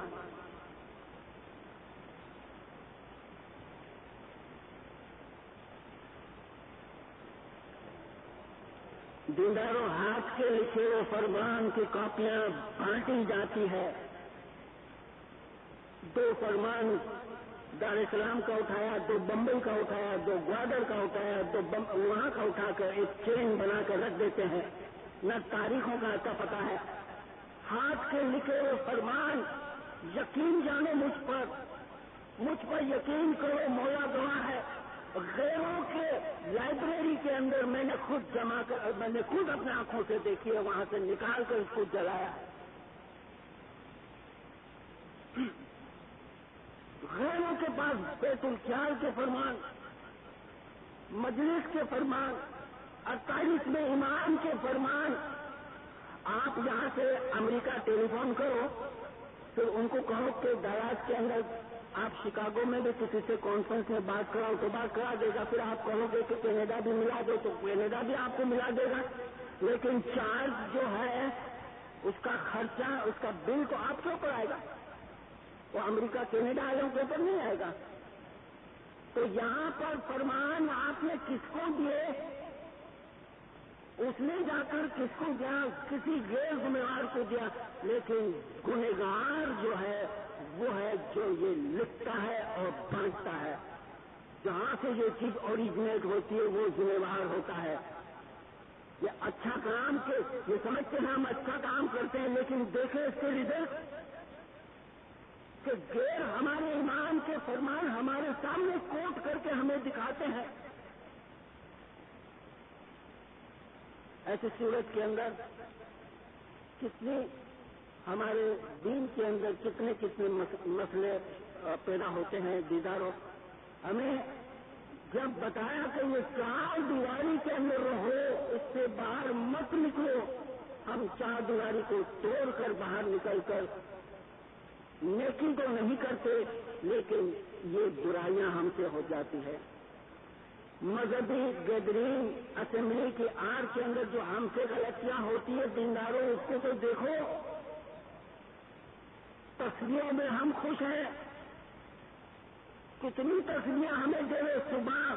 دینداروں ہاتھ کے لکھے ہوئے فرمان کی کاپیاں بانٹی جاتی ہے۔ 2 فرمان دار السلام کا اٹھایا، 2 بمبئی کا اٹھایا، 2 گوادر کا اٹھایا، 2 وہاں کا اٹھا کر ایک چین بنا کر رکھ دیتے ہیں، نہ تاریخوں کا اتا پتہ ہے۔ ہاتھ کے لکھے ہوئے فرمان، یقین جانو مجھ پر یقین کرو، مولا گواہ ہے، غیروں کے لائبریری کے اندر میں نے خود میں نے خود اپنے آنکھوں سے دیکھی ہے، وہاں سے نکال کر اس کو جلایا۔ غیروں کے پاس بیت الخیال کے فرمان، مجلس کے فرمان، 48ویں امام کے فرمان۔ آپ یہاں سے امریکہ ٹیلی فون کرو، پھر ان کو کہو کہ دراز کے اندر آپ شکاگو میں بھی کسی سے کانفرنس میں بات کراؤ تو بات کرا دے گا، پھر آپ کہو گے کہ کینیڈا بھی ملا دو تو کینیڈا بھی آپ کو ملا دے گا، لیکن چارج جو ہے اس کا خرچہ، اس کا بل تو آپ کے اوپر آئے گا، وہ امریکہ کینیڈا والوں کے اوپر نہیں آئے گا۔ تو یہاں پر فرمان آپ نے کس کو دیے؟ اس نے جا کر کس کو دیا؟ کسی غیر ذمہ دار کو دیا، لیکن گنہگار جو ہے وہ ہے جو یہ لکھتا ہے اور بانٹتا ہے۔ جہاں سے یہ چیز اوریجنیٹ ہوتی ہے وہ ذمہ دار ہوتا ہے۔ یہ اچھا کام کے یہ سمجھتے ہیں ہم اچھا کام کرتے ہیں، لیکن دیکھیں اس کے رزلٹ کہ غیر ہمارے امام کے فرمان ہمارے سامنے کوٹ کر کے ہمیں دکھاتے ہیں۔ ایسی صورت کے اندر کتنی ہمارے دین کے اندر کتنے مسئلے پیدا ہوتے ہیں۔ دیداروں، ہمیں جب بتایا کہ یہ 4 دیواری کے اندر رہو، اس سے باہر مت نکلو، ہم 4 دیواری کو توڑ کر باہر نکل کر نیکی تو نہیں کرتے، لیکن یہ برائیاں ہم سے ہو جاتی ہے۔ مذہبی گیدرنگ اسمبلی کی آڑ کے اندر جو ہم سے غلطیاں ہوتی ہے، دینداروں اس کو تو دیکھو۔ تصویروں میں ہم خوش ہیں، کتنی تصویریں ہمیں دے رہے۔ صبح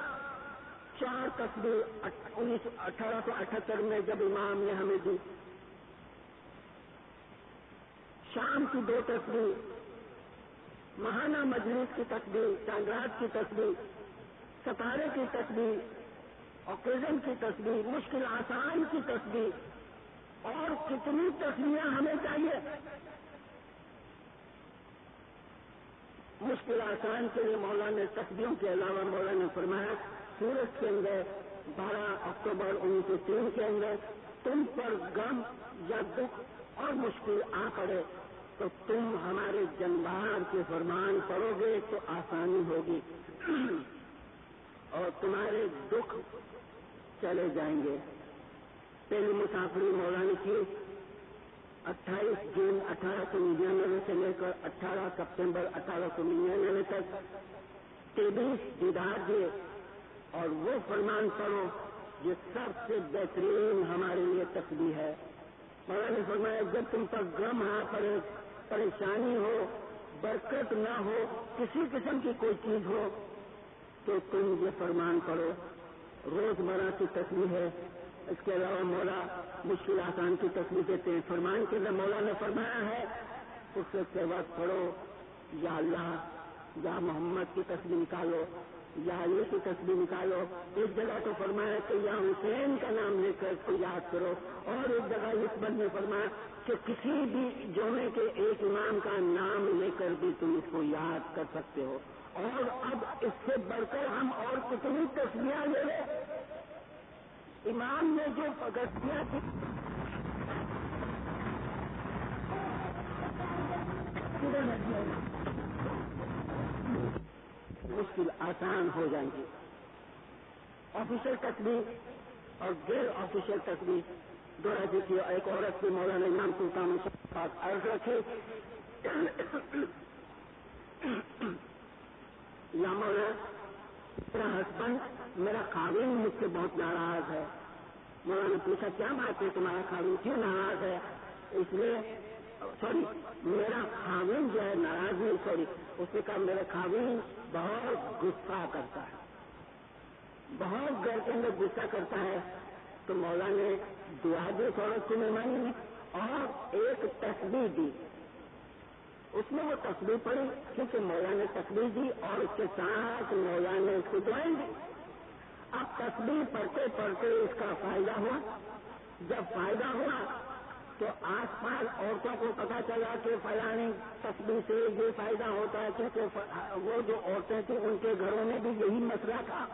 4 تصویر 1878 میں جب امام نے ہمیں دی، شام کی 2 تصویر، ماہانہ مجلس کی تصویر، چاندرات کی تصویر، ستارے کی تصویر، اوکیزن کی تصویر، مشکل آسان کی تصویر، اور کتنی تصویریں ہمیں چاہیے۔ مشکل آسان کے لیے مولا نے تصویروں کے علاوہ مولا نے فرمایا سورج کے اندر 12 اکتوبر 1903 کے اندر تم پر غم یا دکھ اور مشکل آ پڑے تو تم ہمارے جنبار کے فرمان پڑھو گے تو آسانی ہوگی اور تمہارے دکھ چلے جائیں گے۔ پہلی مسافری مولانا کی 28 جون 1899 سے لے کر 18 سپتمبر 1899 تک 23 دیدار دیے، اور وہ فرمان پڑھو یہ سب سے بہترین ہمارے لیے تسبیح ہے۔ مولانا نے فرمایا جب تم پر غم آ پڑے، پریشانی ہو، برکت نہ ہو، کسی قسم کی کوئی چیز ہو تو تم یہ فرمان پڑھو۔ روزمرہ کی تسبیح ہے، اس کے علاوہ مولا مشکل آسان کی تسبیح دیتے ہیں۔ فرمان کے اندر مولا نے فرمایا ہے اس کے وقت پڑھو یا اللہ یا محمد کی تسبیح نکالو، یا علی کی تسبیح نکالو۔ ایک جگہ تو فرمایا کہ یا حسین کا نام لے کر اس کو یاد کرو، اور ایک جگہ اس بند میں فرمایا کہ کسی بھی جمعے کے ایک امام کا نام لے کر بھی تم اس کو یاد کر سکتے ہو۔ اور اب اس سے بڑھ کر ہم اور کتنی تسبیحاں لے لیں؟ امام نے جو پگستیاں تھی مشکل آسان ہو جائیں گی۔ آفیشل تسبیح اور غیر آفیشل تسبیح دو ایسی تھی۔ ایک عورت کی مولانا امام سلطان پاک عرض رکھے یا مولانا میرا ہسبینڈ میرا خاوند مجھ سے بہت ناراض ہے۔ مولانا نے پوچھا کیا بات ہے تمہارا خاوند کیوں ناراض ہے؟ اس لیے میرا خاوند جو ہے ناراض نہیں، اس نے کہا میرا خاوند بہت غصہ کرتا ہے، بہت گھر کے اندر غصہ کرتا ہے۔ تو مولا نے دعا دی عورت کی مہمانی میں اور ایک تسبیح دی، اس میں وہ تسبیح پڑھی کیونکہ مولا نے تسبیح دی اور اس کے ساتھ مولا نے اس کو دعائیں دی۔ اب تسبیح پڑھتے پڑھتے اس کا فائدہ ہوا۔ جب فائدہ ہوا تو آس پاس عورتوں کو پتا چلا کہ فلانی تسبیح سے یہ فائدہ ہوتا ہے، کیونکہ وہ جو عورتیں تھیں ان کے گھروں میں بھی یہی مسئلہ تھا،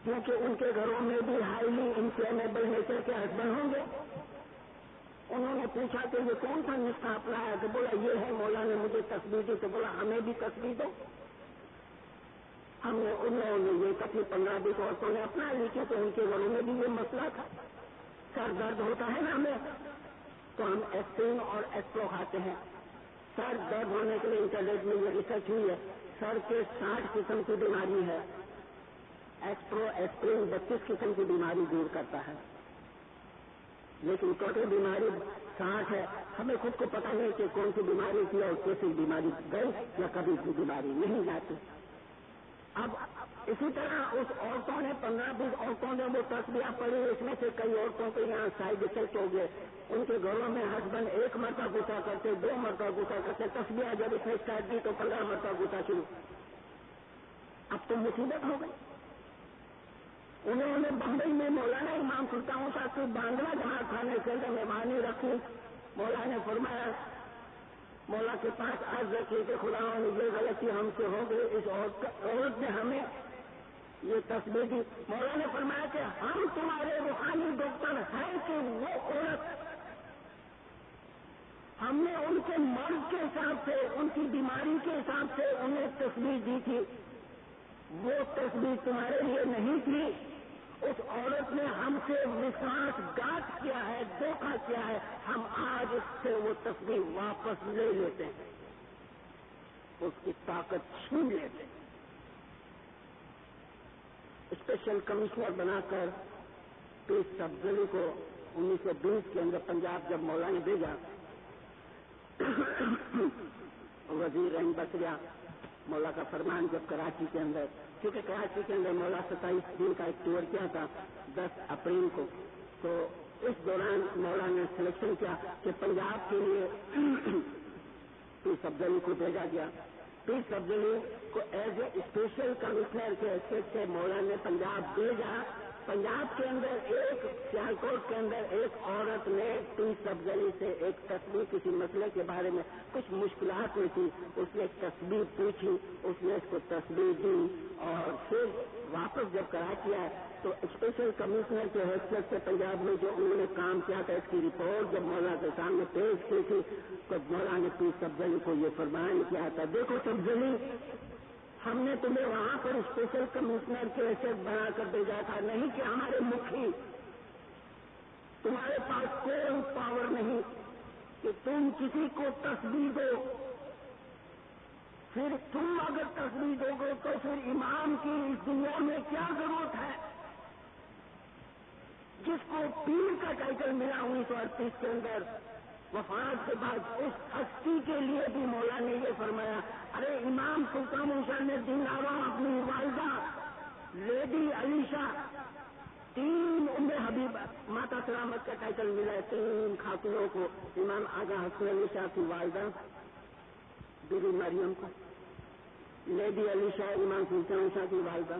کیونکہ ان کے گھروں میں بھی ہائیلی انفلیمیبل نیچر کے ہسبینڈ ہوں گے۔ انہوں نے پوچھا کہ یہ کون سا نسخہ اپنایا؟ تو بولا یہ ہے، مولا نے مجھے تسبیح دی۔ تو بولا ہمیں بھی تسبیح دو۔ ہم نے ان لوگوں نے یہ کتنی 15-20 عورتوں نے اپنا لی کہ تو ان کے گھروں میں بھی یہ مسئلہ تھا۔ سر درد ہوتا ہے نا ہمیں، تو ہم ایسپرین اور ایسپرو کھاتے ہیں۔ سر درد ہونے کے لیے انٹرنیٹ میں یہ ریسرچ ہوئی ہے، سر کے 60 قسم کی بیماری ہے، ایسپرین 32 قسم کی بیماری دور کرتا ہے، لیکن ٹوٹل بیماری 60 ہے۔ ہمیں خود کو پتہ نہیں کہ کون سی بیماری تھی اور کیسی بیماری گئی یا کبھی بھی بیماری نہیں جاتی۔ اب اسی طرح اس عورتوں نے 15-20 عورتوں نے وہ تسبیح پڑھی، اس میں سے کئی عورتوں کے یہاں سائڈ افیکٹ ہو گئے۔ ان کے گھروں میں ہسبینڈ 1 مرتبہ غصہ کرتے، 2 مرتبہ غصہ کرتے، تسبیح جب اس نے اسٹارٹ کی تو 15 مرتبہ غصہ شروع۔ اب تو مصیبت ہو گئی۔ انہوں نے بمبئی میں مولانا امام سلطان صاحب کی بانگلہ جماعت خانے کے اندر مہمانی رکھی۔ مولا نے فرمایا، مولا کے پاس عرض رکھی کہ خدا نے یہ غلطی ہم سے ہو گئی، اس عورت نے ہمیں یہ تسبیح دی۔ مولا نے فرمایا کہ ہم تمہارے روحانی ڈاکٹر ہیں کہ وہ عورت، ہم نے ان کے مرض کے حساب سے، ان کی بیماری کے حساب سے انہیں تسبیح دی تھی، وہ تسبیح تمہارے لیے نہیں تھی۔ اس عورت نے ہم سے وشواس گھات کیا ہے، دھوکہ کیا ہے، ہم آج اس سے وہ تسبیح واپس لے لیتے ہیں، اس کی طاقت چھین لیتے ہیں۔ اسپیشل کمشنر بنا کر پیر سبزلی کو 1920 کے اندر پنجاب جب مولا نے بھیجا، وزیر رحم بسریا مولا کا فرمان جب کراچی کے اندر، کیونکہ کراچی کے اندر مولا 27 دن کا ایک ٹور کیا تھا 10 اپریل کو، تو اس دوران مولا نے سلیکشن کیا کہ پنجاب کے لیے پیر سبزلی کو بھیجا گیا۔ پیر سبزلی کو ایز اے اسپیشل کمشنر کے حیثیت سے مولا نے پنجاب بھیجا۔ پنجاب کے اندر ایک سیالکوٹ کے اندر ایک عورت نے پیر سبزلی سے ایک تسبیح کسی مسئلے کے بارے میں کچھ مشکلات میں تھی، اس نے ایک تسبیح پوچھی، اس نے اس کو تسبیح دی اور پھر واپس جب کرا کیا تو اسپیشل کمشنر کے حیثیت سے پنجاب میں جو انہوں نے کام کیا تھا اس کی رپورٹ جب مولانا کے سامنے پیش کی تھی تو مولانا نے پیر سبزلی کو یہ فرمان کیا تھا، دیکھو سبزلی، ہم نے تمہیں وہاں پر اسپیشل کمشنر کے حیثیت بنا کر بھیجا تھا، نہیں کہ ہمارے مکھی، تمہارے پاس کوئی پاور نہیں کہ تم کسی کو تسبیح دو، پھر تم اگر تسبیح دو گے تو پھر امام کی اس دنیا میں کیا ضرورت ہے؟ جس کو پیر کا ٹائٹل ملا 1938 کے اندر وفات کے بعد، اس ہستی کے لیے بھی مولانا نے یہ فرمایا، ارے امام سلطان حسین نے دیناروں اپنی والدہ لیڈی علیشہ، 3 ام حبیبہ ماتا سلامت کا ٹائٹل ملا ہے 3 خاتونوں کو، امام آغا حسن علی شاہ کی والدہ بی بی مریم کو، لیڈی علیشہ امام سلطان شاہ کی والدہ،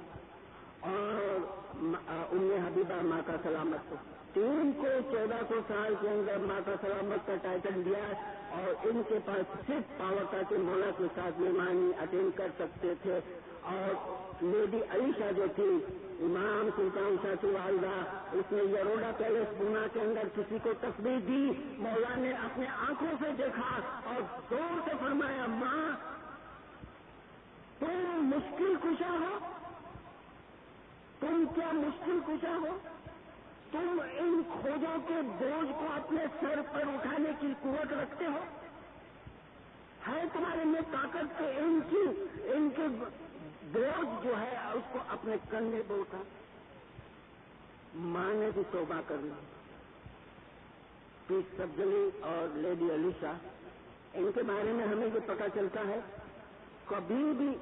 اور ام حبیبہ ماتا سلامت کو، 3 کو 1400 سال کے اندر ماتا سلامت کا ٹائٹل دیا اور ان کے پاس صرف پاور تھا کہ مولا کے ساتھ مہمانی اٹینڈ کر سکتے تھے، اور لیڈی علیشہ جو تھی امام سلطان شاہ کی والدہ، اس نے یروڈا پیلس پونا کے اندر کسی کو تسبیح دی، مولا نے اپنے آنکھوں سے دیکھا اور زور سے فرمایا، ماں تم مشکل کشا ہو، تم کیا مشکل کشا ہو، تم ان کھوجوں کے بوجھ کو اپنے سر پر اٹھانے کی قوت رکھتے ہو، ہے تمہارے میں طاقت کہ ان کے بوجھ جو ہے اس کو اپنے کندھے پہ اٹھا؟ ماں نے بھی توبہ کر لی۔ پیر سبزلی اور لیڈی علیشہ، ان کے بارے میں ہمیں یہ پتہ چلتا ہے کبھی بھی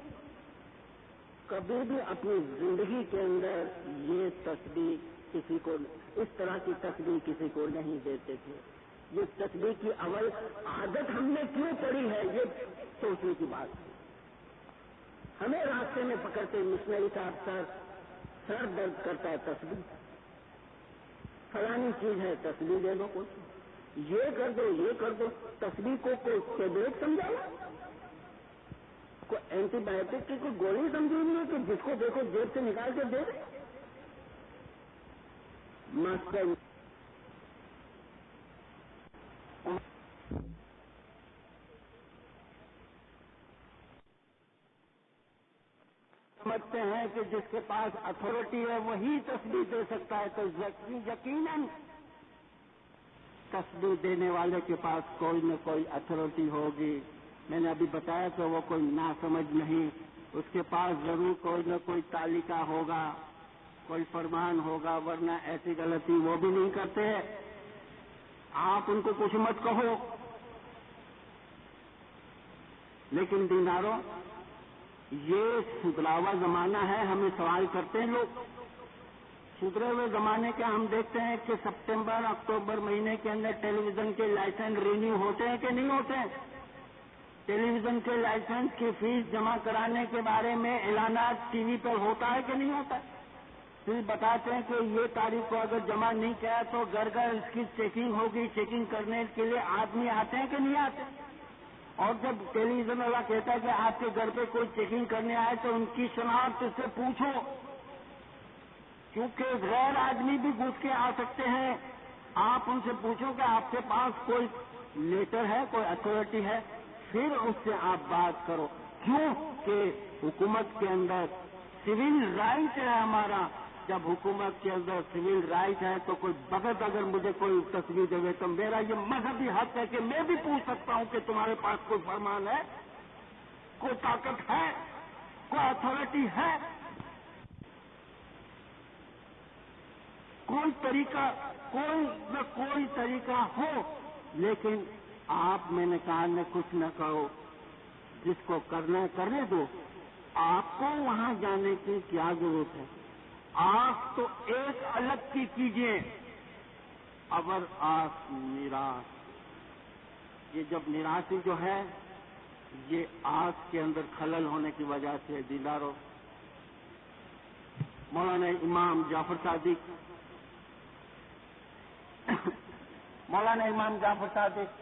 اپنی زندگی کے اندر یہ تسبیح کسی کو، اس طرح کی تسبیح کسی کو نہیں دیتے تھے۔ یہ تسبیح کی اول عادت ہم نے کیوں پڑی ہے یہ سوچنے کی بات ہے۔ ہمیں راستے میں پکڑتے مشنری صاحب سر درد کرتا ہے تسبیح، فلانی چیز ہے تسبیح دے دو، کچھ یہ کر دو یہ کر دو، تسبیح کو کوئی ٹیبلیٹ سمجھاؤ، کوئی اینٹی بایوٹک کی کوئی گولی سمجھی نہیں ہے کہ جس کو دیکھو جیب سے نکال کے دے دے۔ ماسٹر سمجھتے ہیں کہ جس کے پاس اتھارٹی ہے وہی تسبیح دے سکتا ہے، تو یقیناً تسبیح دینے والے کے پاس کوئی نہ کوئی اتھارٹی ہوگی۔ میں نے ابھی بتایا کہ وہ کوئی ناسمجھ نہیں، اس کے پاس ضرور کوئی نہ کوئی تعلیقہ ہوگا، کوئی فرمان ہوگا، ورنہ ایسی غلطی وہ بھی نہیں کرتے۔ آپ ان کو کچھ مت کہو، لیکن دیناروں یہ سدھرا ہوا زمانہ ہے، ہمیں سوال کرتے ہیں لوگ، سدھرے ہوئے زمانے کے ہم دیکھتے ہیں کہ سپٹمبر اکتوبر مہینے کے اندر ٹیلی ویژن کے لائسنس رینیو ہوتے ہیں کہ نہیں ہوتے ہیں؟ ٹیلی ویژن کے لائسنس کی فیس جمع کرانے کے بارے میں اعلانات ٹی وی پر ہوتا ہے کہ نہیں ہوتا ہے؟ پھر بتاتے ہیں کہ یہ تاریخ کو اگر جمع نہیں کیا تو گھر گھر اس کی چیکنگ ہوگی، چیکنگ کرنے کے لیے آدمی آتے ہیں کہ نہیں آتے؟ اور جب ٹیلی ویژن والا کہتا ہے کہ آپ کے گھر پہ کوئی چیکنگ کرنے آئے تو ان کی شناخت سے پوچھو، کیونکہ غیر آدمی بھی گھس کے آ سکتے ہیں۔ آپ ان سے پوچھو کہ آپ کے پاس کوئی لیٹر ہے، کوئی اتھارٹی ہے، پھر اس سے آپ بات کرو۔ کیوں کہ حکومت کے اندر سول رائٹ ہے ہمارا، جب حکومت کے اندر سول رائٹ ہے تو کوئی بغیر اگر مجھے کوئی تصویر دے تو میرا یہ مذہبی حق ہے کہ میں بھی پوچھ سکتا ہوں کہ تمہارے پاس کوئی فرمان ہے، کوئی طاقت ہے، کوئی اتھارٹی ہے، کوئی طریقہ، کوئی نہ کوئی طریقہ ہو۔ لیکن آپ میں نے کہا نہ کچھ نہ کہو، جس کو کرنا ہے کرنے دو، آپ کو وہاں جانے کی کیا ضرورت ہے؟ آپ تو ایک الگ کی کیجئے، ابر آس نراش، یہ جب نراسی جو ہے یہ آس کے اندر خلل ہونے کی وجہ سے دیداروں، مولانا امام جعفر صادق مولانا امام جعفر صادق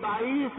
22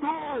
2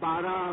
12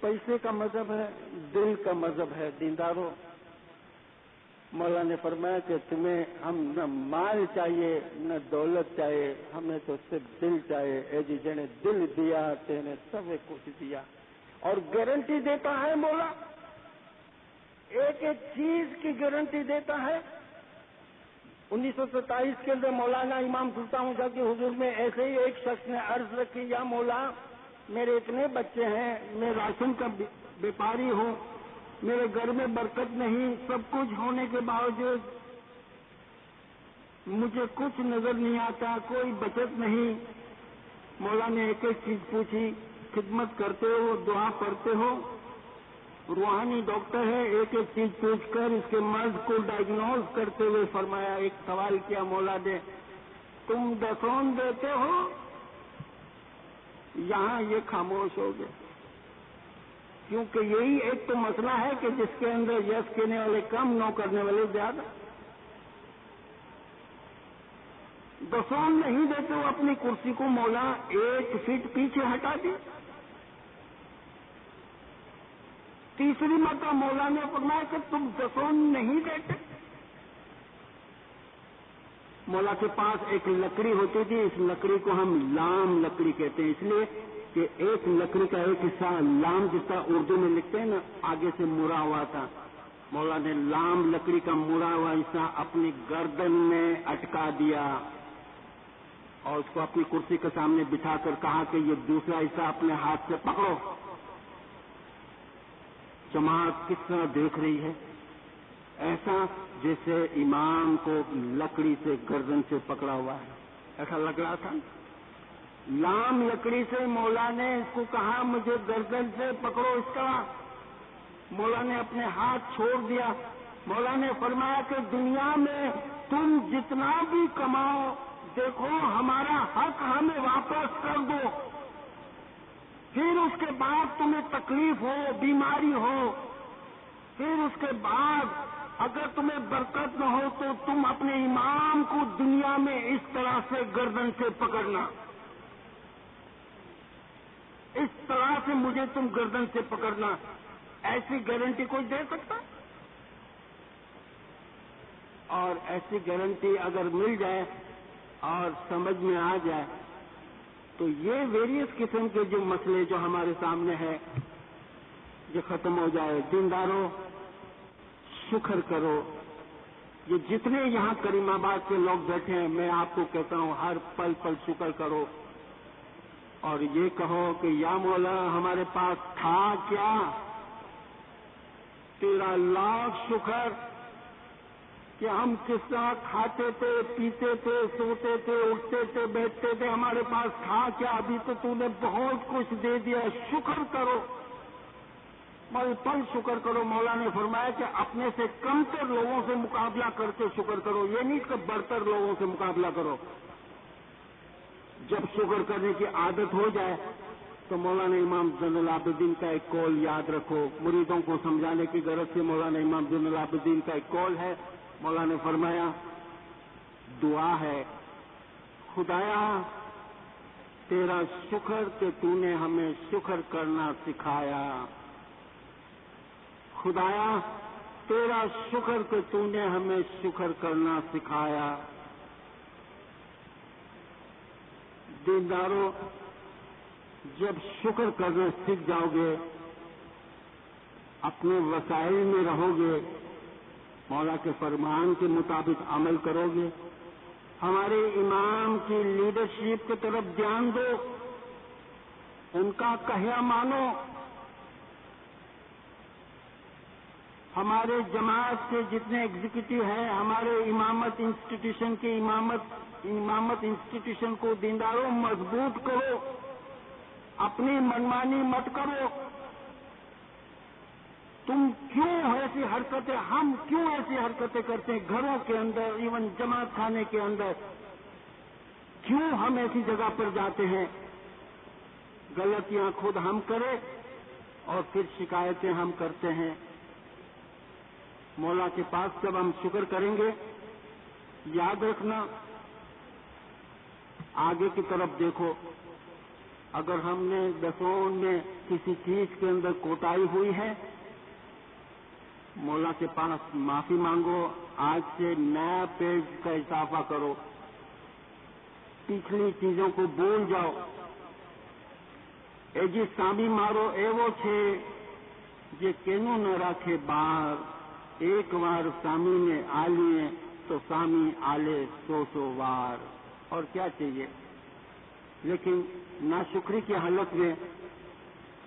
پیسے کا مذہب ہے، دل کا مذہب ہے دینداروں۔ مولا نے فرمایا کہ تمہیں ہم نہ مال چاہیے نہ دولت چاہیے، ہمیں تو صرف دل چاہیے۔ اے جی جنے دل دیا تینے سب کچھ دیا۔ اور گارنٹی دیتا ہے مولا، ایک ایک چیز کی گارنٹی دیتا ہے۔ 1927 کے اندر مولانا امام سلطان شاہ کی حضور میں ایسے ہی ایک شخص نے عرض رکھی، یا مولا میرے اتنے بچے ہیں، میں راشن کا بیپاری ہوں، میرے گھر میں برکت نہیں، سب کچھ ہونے کے باوجود مجھے کچھ نظر نہیں آتا، کوئی بچت نہیں۔ مولا نے ایک ایک چیز پوچھی، خدمت کرتے ہو، دعا پڑھتے ہو، روحانی ڈاکٹر ہے، ایک ایک چیز پوچھ کر اس کے مرض کو ڈائگنوز کرتے ہوئے فرمایا، ایک سوال کیا مولا نے، تم دسون دیتے ہو؟ یہاں یہ خاموش ہو گئے، کیونکہ یہی ایک تو مسئلہ ہے کہ جس کے اندر یس کہنے والے کم، نو کرنے والے زیادہ۔ دسون نہیں دیتے ہو، اپنی کرسی کو مولا 1 فٹ پیچھے ہٹا دی۔ تیسری مرتبہ مولا نے فرمایا کہ تم دسون نہیں دیتے۔ مولا کے پاس ایک لکڑی ہوتی تھی، اس لکڑی کو ہم لام لکڑی کہتے ہیں، اس لیے کہ ایک لکڑی کا ایک حصہ لام، جس کا اردو میں لکھتے ہیں نا، آگے سے مرا ہوا تھا۔ مولا نے لام لکڑی کا مرا ہوا حصہ اپنی گردن میں اٹکا دیا اور اس کو اپنی کرسی کے سامنے بٹھا کر کہا کہ یہ دوسرا حصہ اپنے ہاتھ سے پکڑو۔ جماعت کس طرح دیکھ رہی ہے، ایسا جیسے امام کو لکڑی سے گردن سے پکڑا ہوا ہے، ایسا لگ رہا تھا۔ لام لکڑی سے مولا نے اس کو کہا مجھے گردن سے پکڑو اس طرح۔ مولا نے اپنے ہاتھ چھوڑ دیا۔ مولا نے فرمایا کہ دنیا میں تم جتنا بھی کماؤ، دیکھو ہمارا حق ہمیں واپس کر دو، پھر اس کے بعد تمہیں تکلیف ہو، بیماری ہو، پھر اس کے بعد اگر تمہیں برکت نہ ہو تو تم اپنے امام کو دنیا میں اس طرح سے گردن سے پکڑنا، اس طرح سے مجھے تم گردن سے پکڑنا۔ ایسی گارنٹی کوئی دے سکتا؟ اور ایسی گارنٹی اگر مل جائے اور سمجھ میں آ جائے تو یہ ویریس قسم کے جو مسئلے جو ہمارے سامنے ہے یہ ختم ہو جائے۔ دینداروں شکر کرو، یہ جتنے یہاں کریم آباد کے لوگ بیٹھے ہیں، میں آپ کو کہتا ہوں ہر پل پل شکر کرو اور یہ کہو کہ یا مولا ہمارے پاس تھا کیا، تیرا لاکھ شکر کہ ہم کس طرح کھاتے تھے، پیتے تھے، سوتے تھے، اٹھتے تھے، بیٹھتے تھے، ہمارے پاس تھا کیا، ابھی تو نے بہت کچھ دے دیا، شکر کرو، پل پل شکر کرو۔ مولا نے فرمایا کہ اپنے سے کم تر لوگوں سے مقابلہ کر کے شکر کرو، یہ نہیں کہ برتر لوگوں سے مقابلہ کرو۔ جب شکر کرنے کی عادت ہو جائے تو مولانا امام زین العابدین کا ایک قول یاد رکھو، مریدوں کو سمجھانے کی غرض سے مولانا امام زین العابدین کا ایک قول ہے۔ مولا نے فرمایا دعا ہے، خدایا تیرا شکر کہ تو نے ہمیں شکر کرنا سکھایا، خدایا تیرا شکر کہ تو نے ہمیں شکر کرنا سکھایا۔ دینداروں جب شکر کرنا سیکھ جاؤ گے، اپنے وسائل میں رہو گے، مولا کے فرمان کے مطابق عمل کرو گے، ہمارے امام کی لیڈرشپ کی طرف دھیان دو، ان کا کہیا مانو، ہمارے جماعت کے جتنے ایگزیکٹو ہیں، ہمارے امامت انسٹیٹیوشن کی امامت انسٹیٹیوشن کو دینداروں مضبوط کرو، اپنی منمانی مت کرو۔ تم کیوں ایسی حرکتیں، ہم کیوں ایسی حرکتیں کرتے ہیں گھروں کے اندر، ایون جماعت خانے کے اندر، کیوں ہم ایسی جگہ پر جاتے ہیں؟ غلطیاں خود ہم کریں اور پھر شکایتیں ہم کرتے ہیں۔ مولا کے پاس جب ہم شکر کریں گے، یاد رکھنا آگے کی طرف دیکھو، اگر ہم نے دسون میں کسی چیز کے اندر کوتاہی ہوئی ہے، مولا کے پاس معافی مانگو، آج سے نیا پیج کا اضافہ کرو، پچھلی چیزوں کو بھول جاؤ۔ اے جی سامی مارو اے وہ چھے جے کینو نہ رکھے بار، ایک وار سامی نے آلیے تو سامی آلے سو وار۔ اور کیا چاہیے؟ لیکن ناشکری کی حالت میں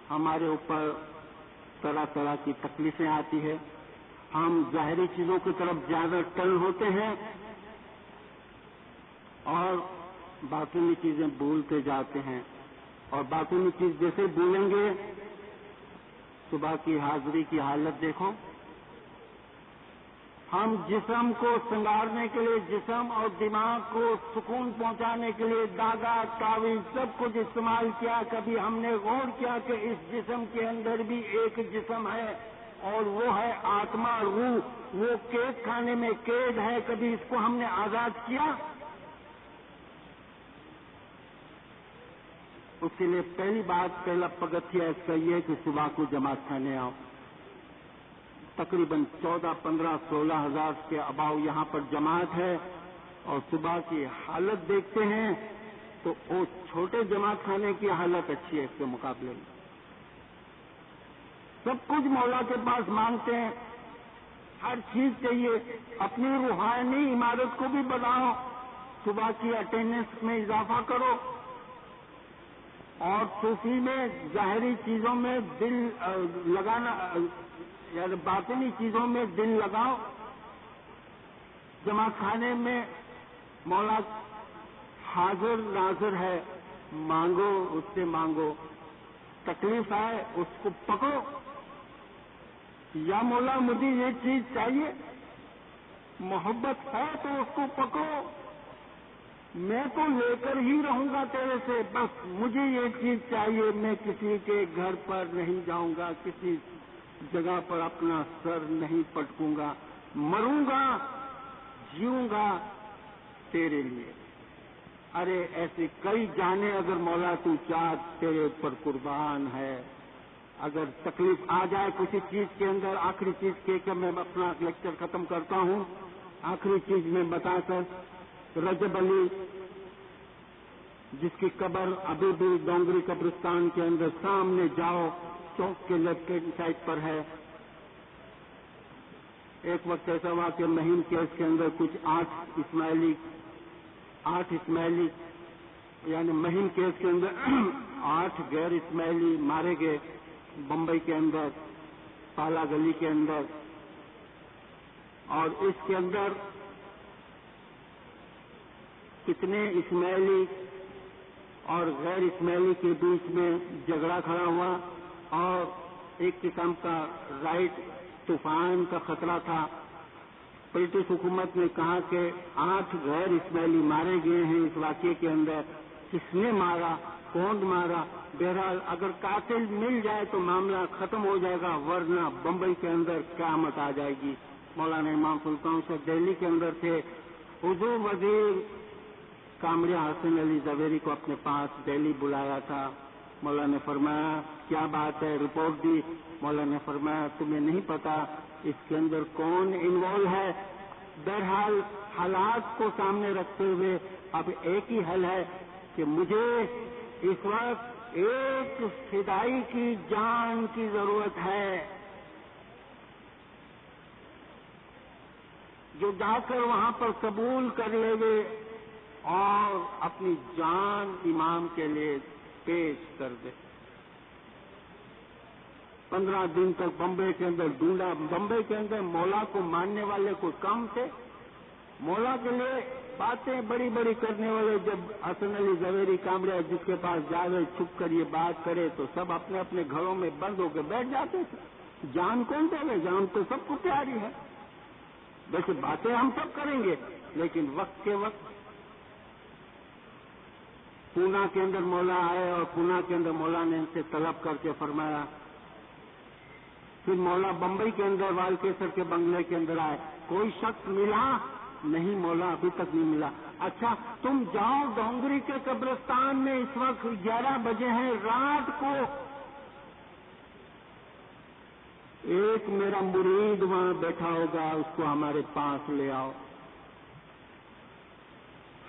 ہمارے اوپر طرح طرح کی تکلیفیں آتی ہیں، ہم ظاہری چیزوں کی طرف زیادہ ٹرن ہوتے ہیں اور باطنی چیزیں بھولتے جاتے ہیں، اور باطنی چیز جیسے بھولیں گے، صبح کی حاضری کی حالت دیکھو۔ ہم جسم کو سنگارنے کے لیے، جسم اور دماغ کو سکون پہنچانے کے لیے داغا، تعویذ سب کچھ استعمال کیا، کبھی ہم نے غور کیا کہ اس جسم کے اندر بھی ایک جسم ہے اور وہ ہے آتما، روح، وہ قید خانے میں قید ہے، کبھی اس کو ہم نے آزاد کیا؟ اس کے لیے پہلی بات، پہلا پگتھیا اس کا یہ کہ صبح کو جماعت خانے آؤ۔ تقریباً 14-15 16 ہزار کے اباؤ یہاں پر جماعت ہے، اور صبح کی حالت دیکھتے ہیں تو وہ چھوٹے جماعت خانے کی حالت اچھی ہے اس کے مقابلے میں۔ سب کچھ مولا کے پاس مانگتے ہیں، ہر چیز چاہیے، اپنی روحانی عمارت کو بھی بڑھاؤ، صبح کی اٹینڈنس میں اضافہ کرو، اور صوفی میں ظاہری چیزوں میں دل لگانا، یعنی باطنی چیزوں میں دل لگاؤ۔ جماعت خانے میں مولا حاضر ناظر ہے، مانگو، اس سے مانگو، تکلیف آئے اس کو پکڑو، یا مولا مجھے یہ چیز چاہیے، محبت ہے تو اس کو پکڑو، میں تو لے کر ہی رہوں گا تیرے سے، بس مجھے یہ چیز چاہیے، میں کسی کے گھر پر نہیں جاؤں گا، کسی جگہ پر اپنا سر نہیں پٹکوں گا، مروں گا، جیوں گا تیرے لیے۔ ارے ایسے کئی جانے اگر مولا تو چاہ تیرے اوپر قربان ہے۔ اگر تکلیف آ جائے کسی چیز کے اندر، آخری چیز کہہ کر میں اپنا لیکچر ختم کرتا ہوں، آخری چیز میں بتا کر، رجب علی جس کی قبر ابھی بھی ڈونگری قبرستان کے اندر سامنے جاؤ، چوک کے لیفٹ ہینڈ سائڈ پر ہے۔ ایک وقت ایسا ہوا کہ مہین کیس کے اندر کچھ 8 اسماعیلی یعنی مہین کیس کے اندر 8 غیر اسماعیلی مارے گئے بمبئی کے اندر، پالا گلی کے اندر، اور اس کے اندر کتنے اسماعیلی اور غیر اسماعیلی کے بیچ میں جھگڑا کھڑا ہوا، اور ایک قسم کا رائٹ طوفان کا خطرہ تھا۔ برٹش حکومت نے کہا کہ 8 غیر اسماعیلی مارے گئے ہیں اس واقعے کے اندر، کس نے مارا، کون مارا؟ بہرحال اگر قاتل مل جائے تو معاملہ ختم ہو جائے گا، ورنہ بمبئی کے اندر قیامت آ جائے گی۔ مولانا امام سلطان سے دہلی کے اندر تھے، حضور وزیر کامریہ حسن علی زویری کو اپنے پاس دہلی بلایا تھا۔ مولانا نے فرمایا کیا بات ہے، رپورٹ دی۔ مولانا نے فرمایا تمہیں نہیں پتا اس کے اندر کون انوالو ہے؟ بہرحال حالات کو سامنے رکھتے ہوئے اب ایک ہی حل ہے کہ مجھے اس وقت ایک فدائی کی جان کی ضرورت ہے، جو جا کر وہاں پر قبول کر لے گے اور اپنی جان امام کے لیے پیش کر دے۔ 15 دن تک بمبئی کے اندر ڈھونڈا، بمبئی کے اندر مولا کو ماننے والے کوئی کم تھے؟ مولا کے لیے باتیں بڑی بڑی کرنے والے جب حسن علی زویری کامریہ جس کے پاس جاوے چھپ کر یہ بات کرے تو سب اپنے اپنے گھروں میں بند ہو کے بیٹھ جاتے تھے۔ جان کون دے گا؟ جان تو سب کو پیاری ہے۔ ویسے باتیں ہم سب کریں گے، لیکن وقت کے وقت پونا کے اندر مولا آئے، اور پونا کے اندر مولا نے ان سے طلب کر کے فرمایا۔ پھر مولا بمبئی کے اندر والکیسر کے بنگلے کے اندر آئے، کوئی شخص ملا؟ نہیں مولا ابھی تک نہیں ملا۔ اچھا تم جاؤ ڈونگری کے قبرستان میں، اس وقت 11 بجے ہیں رات کو، ایک میرا مرید وہاں بیٹھا ہوگا، اس کو ہمارے پاس لے آؤ۔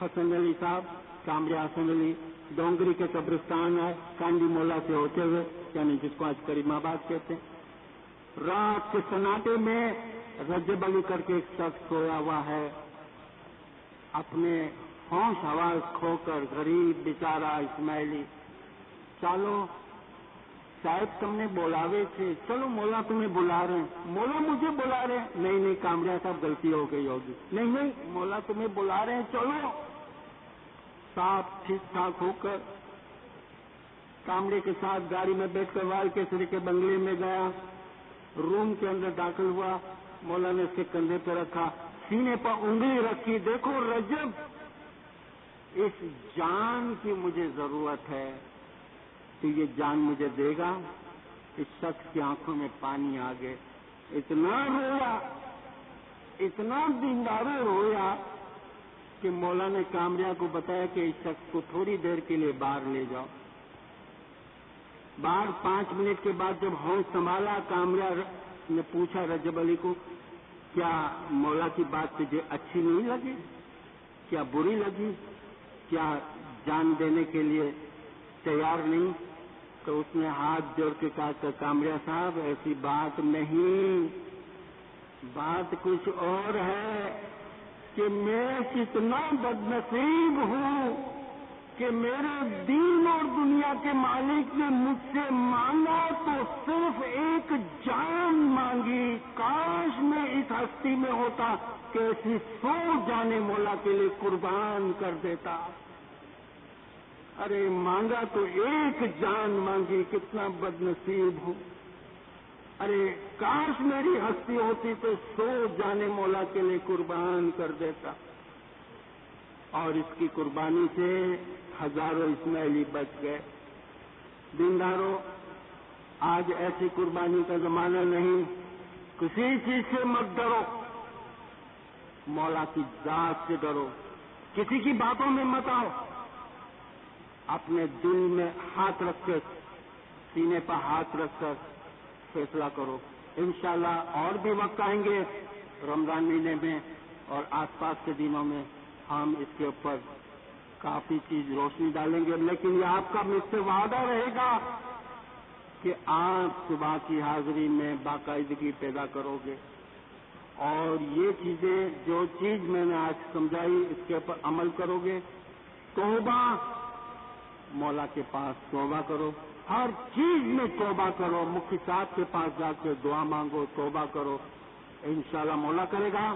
حسن علی صاحب، کامرے حسن علی، ڈونگری کے قبرستان ہے، کانڈی مولا سے ہوتے ہوئے، یعنی جس کو آج کریم آباد کہتے ہیں۔ رات کے سناٹے میں رجب علی کر کے ایک شخص سویا ہوا ہے، اپنے ہوش حواس کھو کر، غریب بیچارہ اسماعیلی۔ چلو صاحب تم نے بلاوے تھے، چلو مولا تمہیں بلا رہے ہیں۔ مولا مجھے بلا رہے ہیں؟ نہیں نہیں کامریا صاحب غلطی ہو گئی ہوگی۔ نہیں نہیں مولا تمہیں بلا رہے ہیں، چلو۔ صاحب ٹھیک ٹھاک ہو کر کامرے کے ساتھ گاڑی میں بیٹھ کر وال کیسری کے بنگلے میں گیا، روم کے اندر داخل ہوا، مولا نے اس کے کندھے پہ رکھا، سینے پر انگلی رکھی، دیکھو رجب اس جان کی مجھے ضرورت ہے، تو یہ جان مجھے دے گا؟ اس شخص کی آنکھوں میں پانی آ گئے، اتنا رویا، اتنا دیندارو رویا کہ مولا نے کامریا کو بتایا کہ اس شخص کو تھوڑی دیر کے لیے باہر لے جاؤ۔ باہر 5 منٹ کے بعد جب ہوش سنبھالا، کامریا نے پوچھا رجب علی کو، کیا مولا کی بات تجھے اچھی نہیں لگی؟ کیا بری لگی؟ کیا جان دینے کے لیے تیار نہیں؟ تو اس نے ہاتھ جوڑ کے کہا کہ کامریا صاحب ایسی بات نہیں، بات کچھ اور ہے کہ میں کتنا بدنصیب ہوں کہ میرے دین اور دنیا کے مالک نے مجھ سے مانگا تو صرف ایک جان مانگی، کاش میں اس ہستی میں ہوتا کہ ایسی 100 جانیں مولا کے لیے قربان کر دیتا۔ ارے مانگا تو ایک جان مانگی، کتنا بدنصیب ہوں۔ ارے کاش میری ہستی ہوتی تو 100 جانیں مولا کے لیے قربان کر دیتا۔ اور اس کی قربانی سے ہزاروں اسماعیلی بچ گئے۔ دینداروں، آج ایسی قربانی کا زمانہ نہیں، کسی چیز سے مت ڈرو، مولا کی ذات سے ڈرو، کسی کی باتوں میں مت آؤ، اپنے دل میں ہاتھ رکھ کر، سینے پر ہاتھ رکھ کر فیصلہ کرو۔ انشاءاللہ اور بھی وقت آئیں گے رمضان مہینے میں اور آس پاس کے دنوں میں، ہم اس کے اوپر کافی چیز روشنی ڈالیں گے، لیکن یہ آپ کا مجھ سے وعدہ رہے گا کہ آپ صبح کی حاضری میں باقاعدگی پیدا کرو گے، اور یہ چیزیں جو چیز میں نے آج سمجھائی اس کے اوپر عمل کرو گے۔ توبہ، مولا کے پاس توبہ کرو، ہر چیز میں توبہ کرو، مفتی صاحب کے پاس جا کے دعا مانگو، توبہ کرو، انشاءاللہ مولا کرے گا،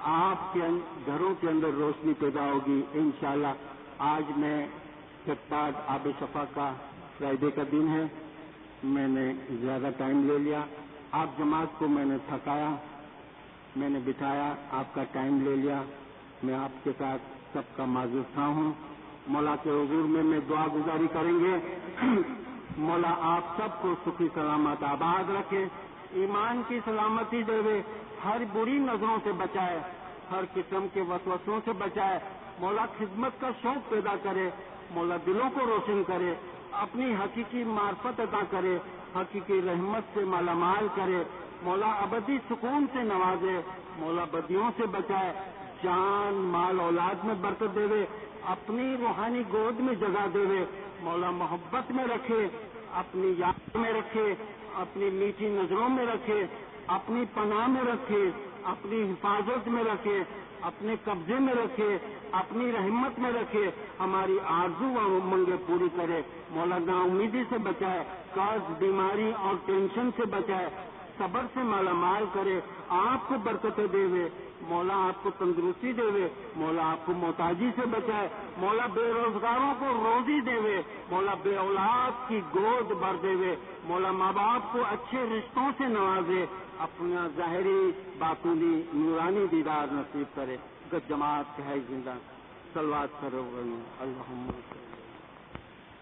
آپ کے گھروں کے اندر روشنی پیدا ہوگی انشاءاللہ۔ آج میں چٹاٹ آب شفا کا فرائیڈے کا دن ہے، میں نے زیادہ ٹائم لے لیا، آپ جماعت کو میں نے تھکایا، میں نے بٹھایا، آپ کا ٹائم لے لیا، میں آپ کے ساتھ سب کا معذور تھا ہوں۔ مولا کے حضور میں دعا گزاری کریں گے، مولا آپ سب کو سکھی سلامت آباد رکھے، ایمان کی سلامتی دے، ہر بری نظروں سے بچائے، ہر قسم کے وسوسوں سے بچائے، مولا خدمت کا شوق پیدا کرے، مولا دلوں کو روشن کرے، اپنی حقیقی معرفت عطا کرے، حقیقی رحمت سے مالا مال کرے، مولا ابدی سکون سے نوازے، مولا بدیوں سے بچائے، جان مال اولاد میں برکت دے، اپنی روحانی گود میں جگہ دے، مولا محبت میں رکھے، اپنی یاد میں رکھے، اپنی میٹھی نظروں میں رکھے، اپنی پناہ میں رکھے، اپنی حفاظت میں رکھے، اپنے قبضے میں رکھے، اپنی رحمت میں رکھے، ہماری آرزو و امنگیں پوری کرے، مولا نا امیدی سے بچائے، قرض بیماری اور ٹینشن سے بچائے، صبر سے مالا مال کرے، آپ کو برکتیں دے، مولا آپ کو تندرستی دے، مولا آپ کو محتاجی سے بچائے، مولا بے روزگاروں کو روزی دے، مولا بے اولاد کی گود بھر دے، مولا ماں باپ کو اچھے رشتوں سے نوازے، اپنا ظاہری باطنی نورانی دیدار نصیب کرے۔ جماعت ہے زندہ، صلوات کرو اللہم صلی اللہ علیہ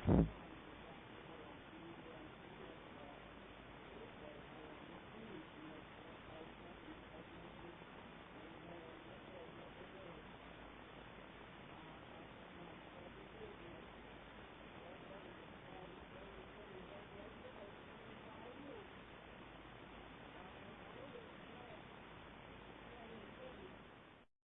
وسلم۔